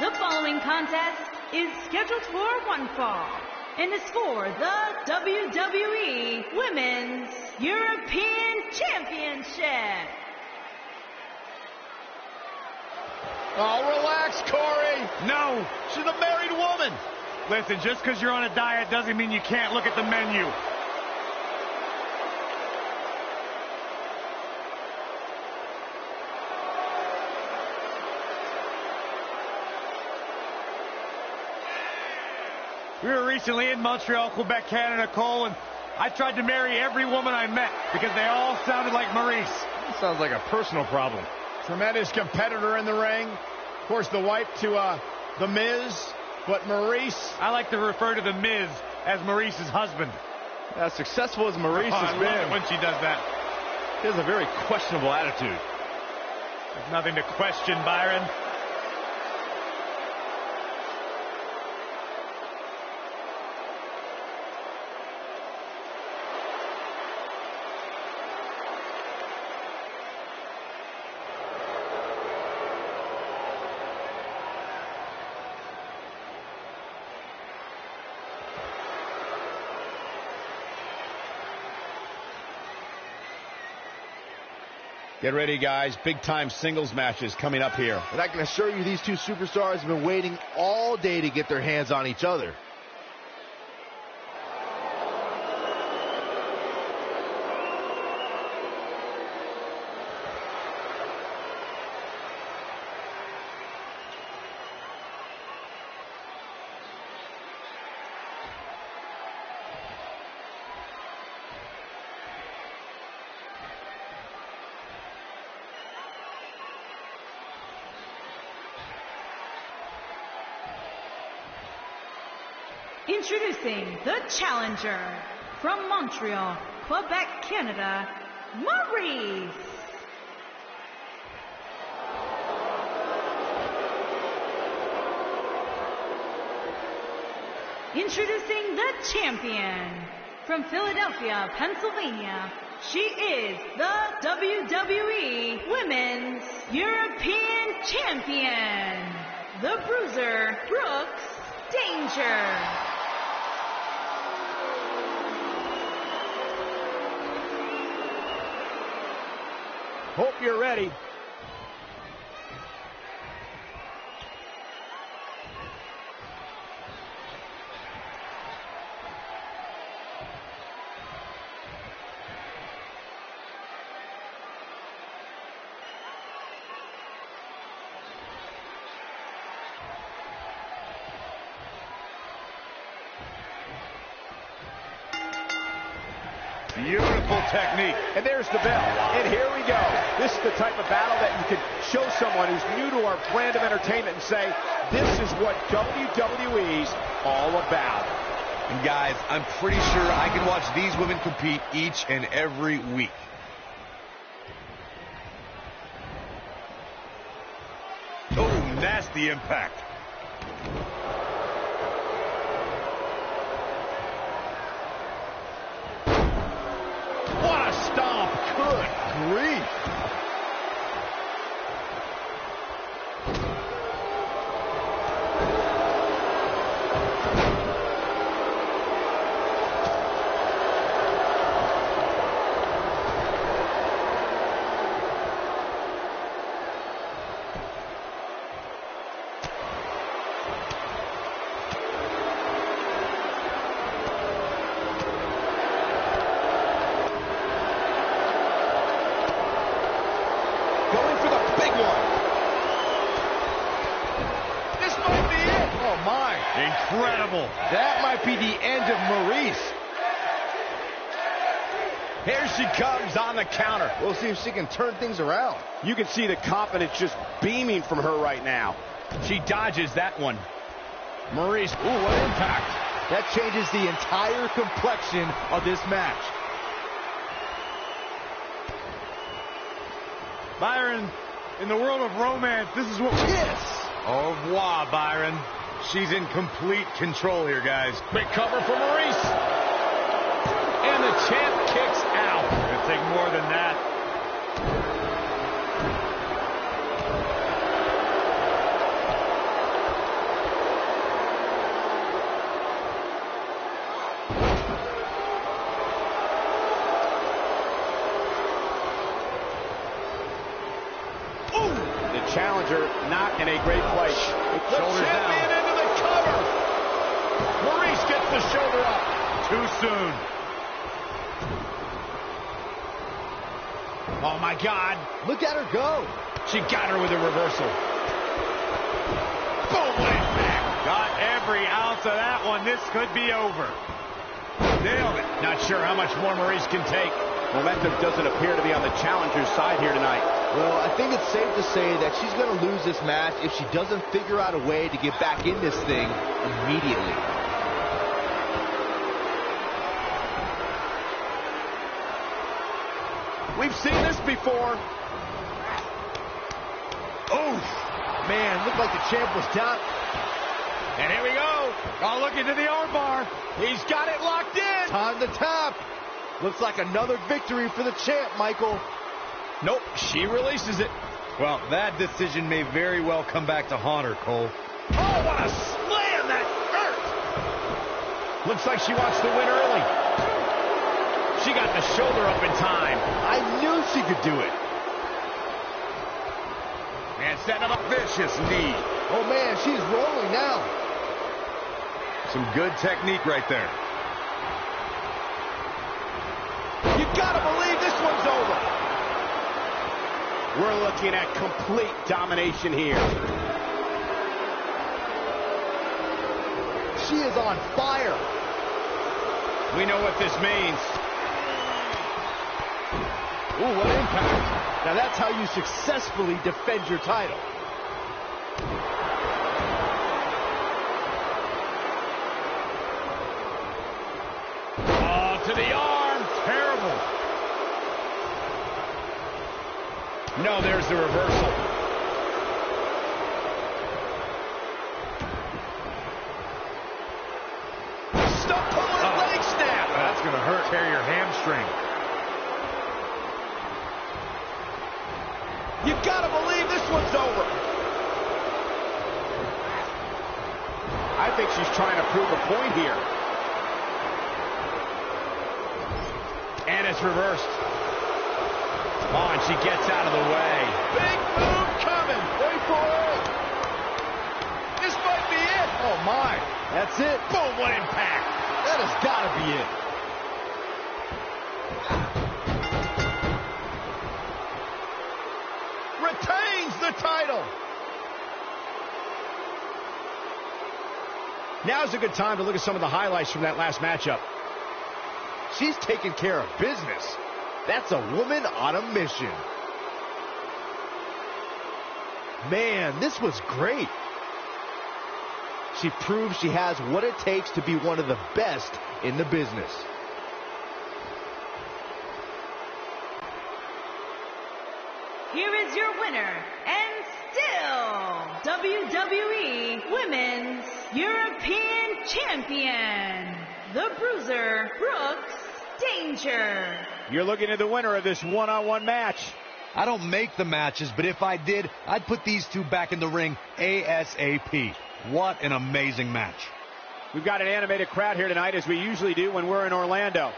The following contest is scheduled for one fall and is for the WWE Women's European Championship. Oh, relax, Corey. No. She's a married woman. Listen, just because you're on a diet doesn't mean you can't look at the menu. We were recently in Montreal, Quebec, Canada, Cole, and I tried to marry every woman I met because they all sounded like Maurice. That sounds like a personal problem. Tremendous competitor in the ring. Of course, the wife to The Miz, but Maurice. I like to refer to The Miz as Maurice's husband. As successful as Maurice has I been, love it when she does that. he has a very questionable attitude. There's nothing to question, Byron. Get ready, guys. Big-time singles matches coming up here. And I can assure you these two superstars have been waiting all day to get their hands on each other. Introducing the challenger from Montreal, Quebec, Canada, Maurice. Introducing the champion from Philadelphia, Pennsylvania. She is the WWE Women's European Champion, the Bruiser Brooks Danger. Hope you're ready. Beautiful technique. And there's the bell. And here we go. This is the type of battle that you can show someone who's new to our brand of entertainment and say, this is what WWE's all about. And guys, I'm pretty sure I can watch these women compete each and every week. Oh, nasty impact. What a stomp. Good grief. Incredible. That might be the end of Maurice. Here she comes on the counter. We'll see if she can turn things around. You can see the confidence just beaming from her right now. She dodges that one. Maurice, ooh, what impact. That changes the entire complexion of this match. Byron, in the world of romance, this is what we... Kiss! Au revoir, Byron. She's in complete control here, guys. Big cover for Maurice. And the champ kicks out. It'll take more than that. challenger not in a great place. The champion into the cover. Maurice gets the shoulder up. Too soon. Oh, my God. Look at her go. She got her with a reversal. Boom, what impact. Got every ounce of that one. This could be over. Nailed it. Not sure how much more Maurice can take. Momentum doesn't appear to be on the challenger's side here tonight. Well, I think it's safe to say that she's going to lose this match if she doesn't figure out a way to get back in this thing immediately. We've seen this before. Oh, man, looked like the champ was down. And here we go. Oh, look into the armbar. He's got it locked in. Time to tap. Looks like another victory for the champ, Michael. Nope, she releases it. Well, that decision may very well come back to haunt her, Cole. Oh, what a slam that hurt. Looks like she wants to win early. She got the shoulder up in time. I knew she could do it. And setting up a vicious knee. Oh, man, she's rolling now. Some good technique right there. You gotta believe this one's over. We're looking at complete domination here. She is on fire. We know what this means. Ooh, what impact. Now that's how you successfully defend your title. Oh, to the arm. Terrible. No, there's the reversal. Stuck pulling leg snap. That's going to hurt. Tear your hamstring. You gotta believe this one's over. I think she's trying to prove a point here. And it's reversed. Oh, and she gets out of the way. Big move coming. Wait for it. This might be it. Oh, my. That's it. Boom, what impact. That has got to be it. Retains the title. Now's a good time to look at some of the highlights from that last matchup. She's taking care of business. That's a woman on a mission. Man, this was great. She proves she has what it takes to be one of the best in the business. Here is your winner, and still WWE Women's European Champion, the Bruiser Brooks Danger. You're looking at the winner of this one-on-one match. I don't make the matches, but if I did, I'd put these two back in the ring ASAP. What an amazing match. We've got an animated crowd here tonight, as we usually do when we're in Orlando.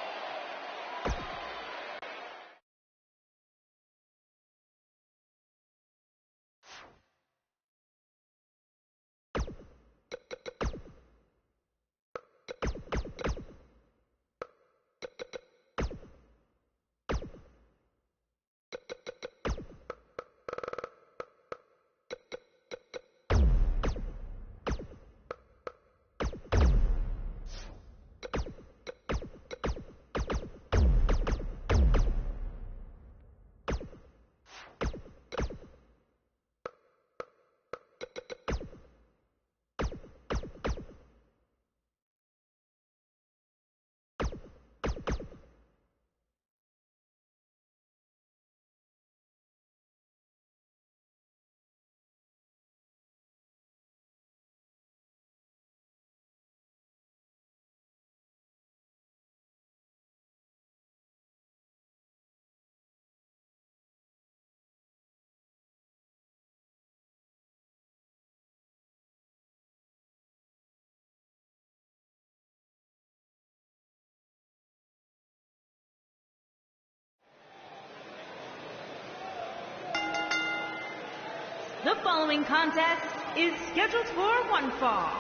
The following contest is scheduled for one fall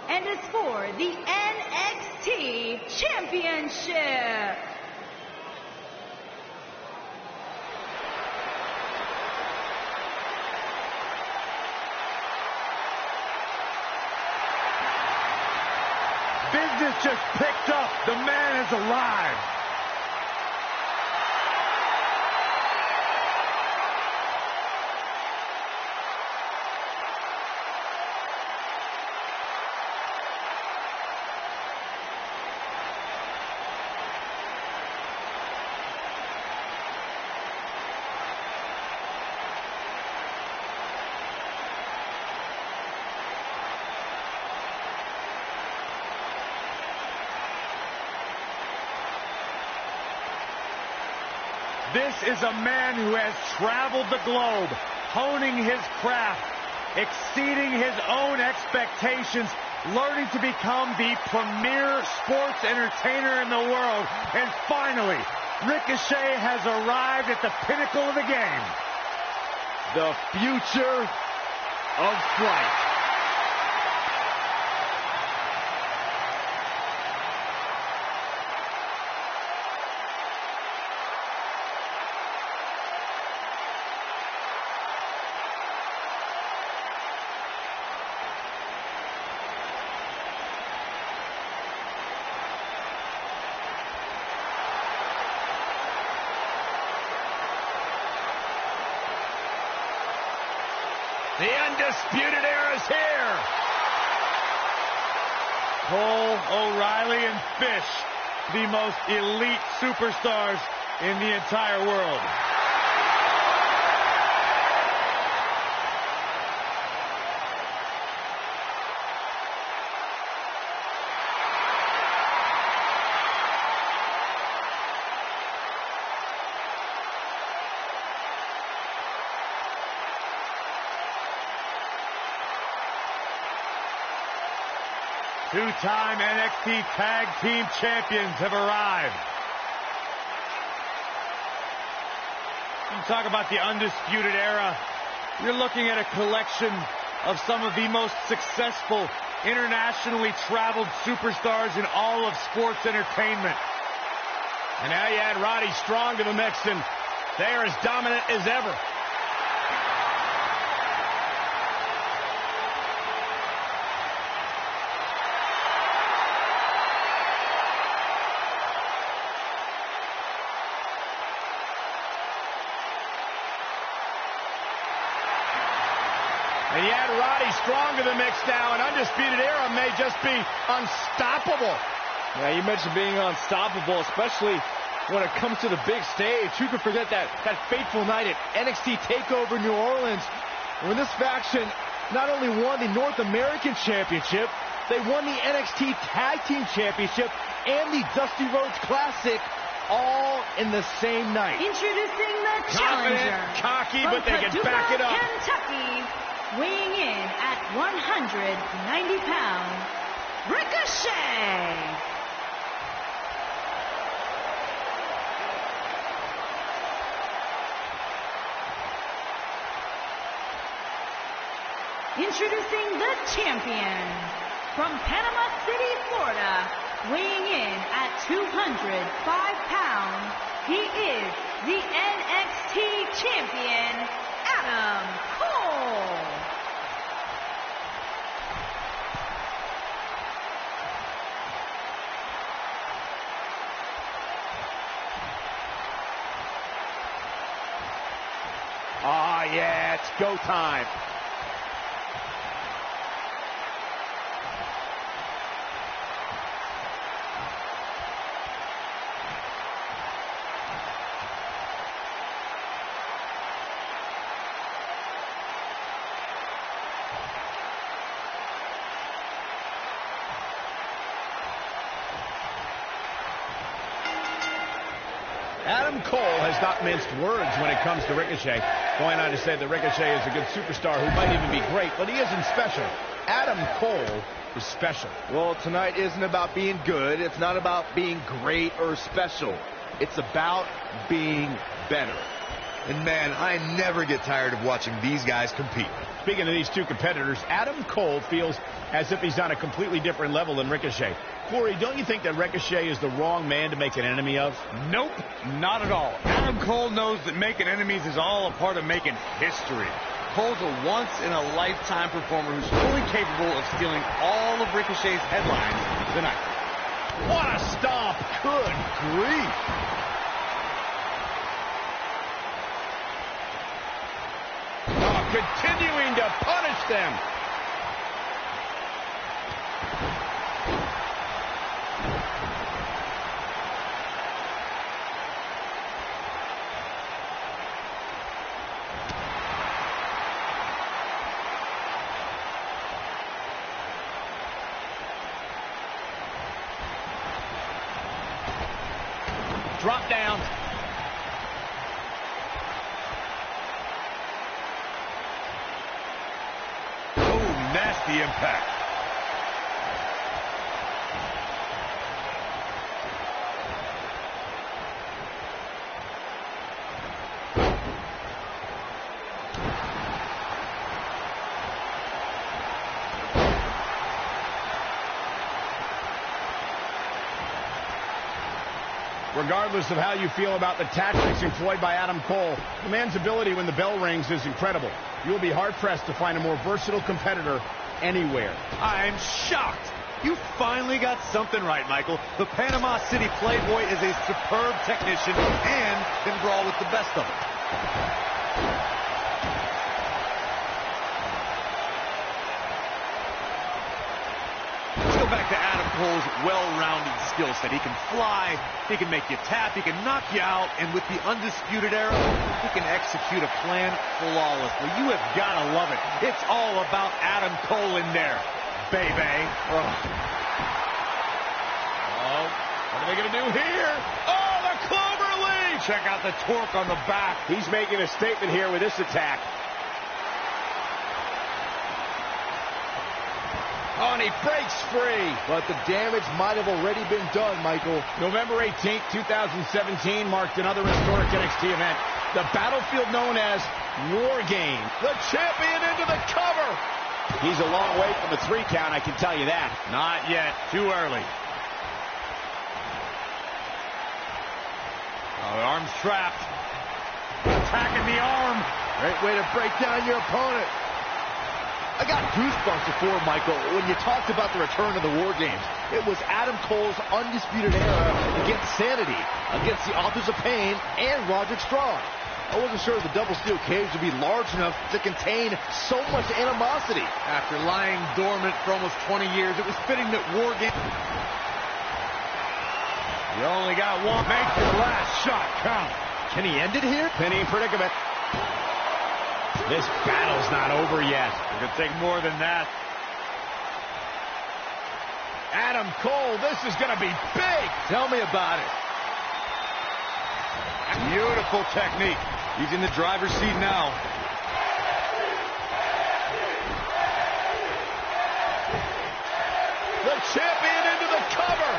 and is for the NXT Championship. Business just picked up. The man is alive. This is a man who has traveled the globe, honing his craft, exceeding his own expectations, learning to become the premier sports entertainer in the world. And finally, Ricochet has arrived at the pinnacle of the game. The future of flight. The Undisputed Era is here. Cole, O'Reilly, and Fish, the most elite superstars in the entire world. Two-time NXT Tag Team Champions have arrived. You talk about the Undisputed Era. You're looking at a collection of some of the most successful, internationally traveled superstars in all of sports entertainment. And now you add Roddy Strong to the mix, and they are as dominant as ever. And you add Roddy Strong to the mix now, and Undisputed Era may just be unstoppable. Yeah, you mentioned being unstoppable, especially when it comes to the big stage. Who could forget that fateful night at NXT TakeOver New Orleans, when this faction not only won the North American Championship, they won the NXT Tag Team Championship and the Dusty Rhodes Classic, all in the same night. Introducing the challenger. Confident, cocky, from but they can Paducah, back it up. Kentucky, weighing in at 190 pounds, Ricochet. Introducing the champion from Panama City, Florida, weighing in at 205 pounds, he is the NXT champion, Adam Cole. Ah, yeah, it's go time. Adam Cole has not minced words when it comes to Ricochet. Going on to say that Ricochet is a good superstar who might even be great, but he isn't special. Adam Cole is special. Well, tonight isn't about being good. It's not about being great or special. It's about being better. And man, I never get tired of watching these guys compete. Speaking of these two competitors, Adam Cole feels as if he's on a completely different level than Ricochet. Corey, don't you think that Ricochet is the wrong man to make an enemy of? Nope, not at all. Adam Cole knows that making enemies is all a part of making history. Cole's a once-in-a-lifetime performer who's fully capable of stealing all of Ricochet's headlines tonight. What a stomp! Good grief! Continuing to punish them. Drop down. Nasty impact. Regardless of how you feel about the tactics employed by Adam Cole, the man's ability when the bell rings is incredible. You'll be hard-pressed to find a more versatile competitor anywhere. I'm shocked. You finally got something right, Michael. The Panama City Playboy is a superb technician and can brawl with the best of them. Let's go back to Adam Cole's well-rounded skill set. He can fly, he can make you tap, he can knock you out, and with the Undisputed Era, he can execute a plan flawlessly. You have got to love it. It's all about Adam Cole in there, baby. Oh, what are they going to do here? Oh, the clover leaf! Check out the torque on the back. He's making a statement here with this attack. Oh, and he breaks free. But the damage might have already been done, Michael. November 18th, 2017 marked another historic NXT event. The battlefield known as War Game. The champion into the cover. He's a long way from the 3 count, I can tell you that. Not yet. Too early. Oh, the arm's trapped. Attacking the arm. Great way to break down your opponent. I got goosebumps before, Michael, when you talked about the return of the War Games. It was Adam Cole's Undisputed Era against Sanity, against the Authors of Pain, and Roderick Strong. I wasn't sure the double steel cage would be large enough to contain so much animosity. After lying dormant for almost 20 years, it was fitting that War Games... You only got one. Make your last shot count. Can he end it here? Penny predicament. This battle's not over yet. It could take more than that. Adam Cole, this is going to be big. Tell me about it. Beautiful technique. He's in the driver's seat now. The champion into the cover.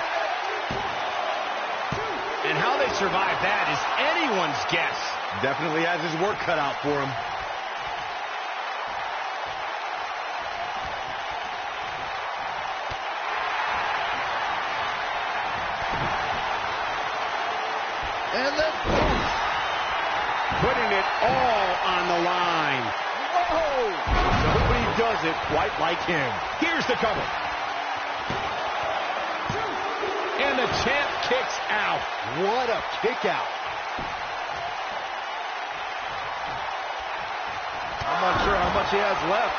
And how they survived that is anyone's guess. Definitely has his work cut out for him. And then putting it all on the line. Whoa! Nobody does it quite like him. Here's the cover. And the champ kicks out. What a kick out. I'm not sure how much he has left.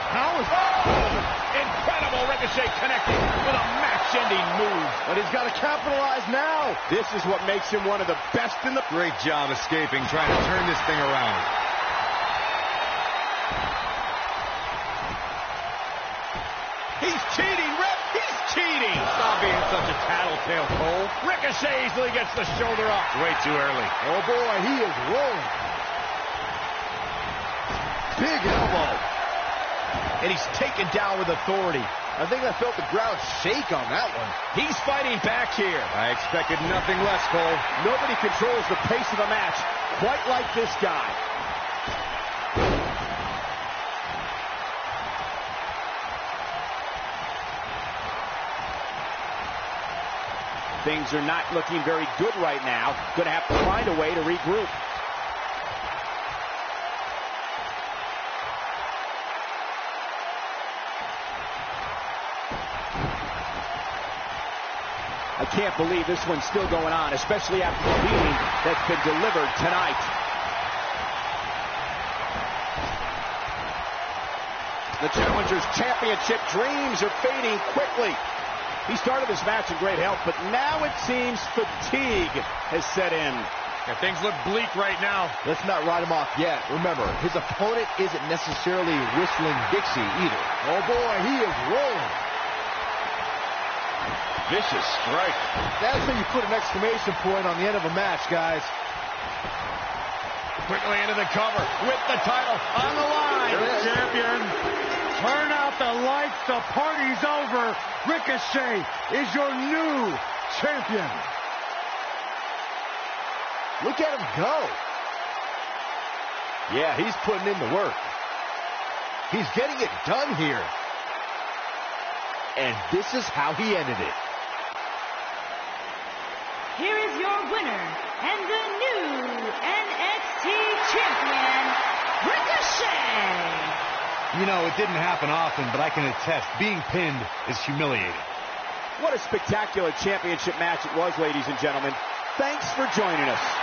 Incredible Ricochet connecting with a match-ending move. But he's got to capitalize now. This is what makes him one of the best in the... Great job escaping, trying to turn this thing around. He's cheating, Rick. He's cheating. Stop being such a tattletale, Cole. Ricochet easily gets the shoulder up. Way too early. Oh, boy, he is rolling. Big elbow. And he's taken down with authority. I think I felt the ground shake on that one. He's fighting back here. I expected nothing less, Cole. Nobody controls the pace of the match quite like this guy. Things are not looking very good right now. Going to have to find a way to regroup. I can't believe this one's still going on, especially after the beating that's been delivered tonight. The Challengers Championship dreams are fading quickly. He started this match in great health, but now it seems fatigue has set in. Yeah, things look bleak right now. Let's not write him off yet. Remember, his opponent isn't necessarily whistling Dixie either. Oh boy, he is rolling. Vicious strike. That's when you put an exclamation point on the end of a match, guys. Quickly into the cover with the title on the line. Champion. Turn out the lights. The party's over. Ricochet is your new champion. Look at him go. Yeah, he's putting in the work. He's getting it done here. And this is how he ended it. Here is your winner and the new NXT champion, Ricochet. You know, it didn't happen often, but I can attest, being pinned is humiliating. What a spectacular championship match it was, ladies and gentlemen. Thanks for joining us.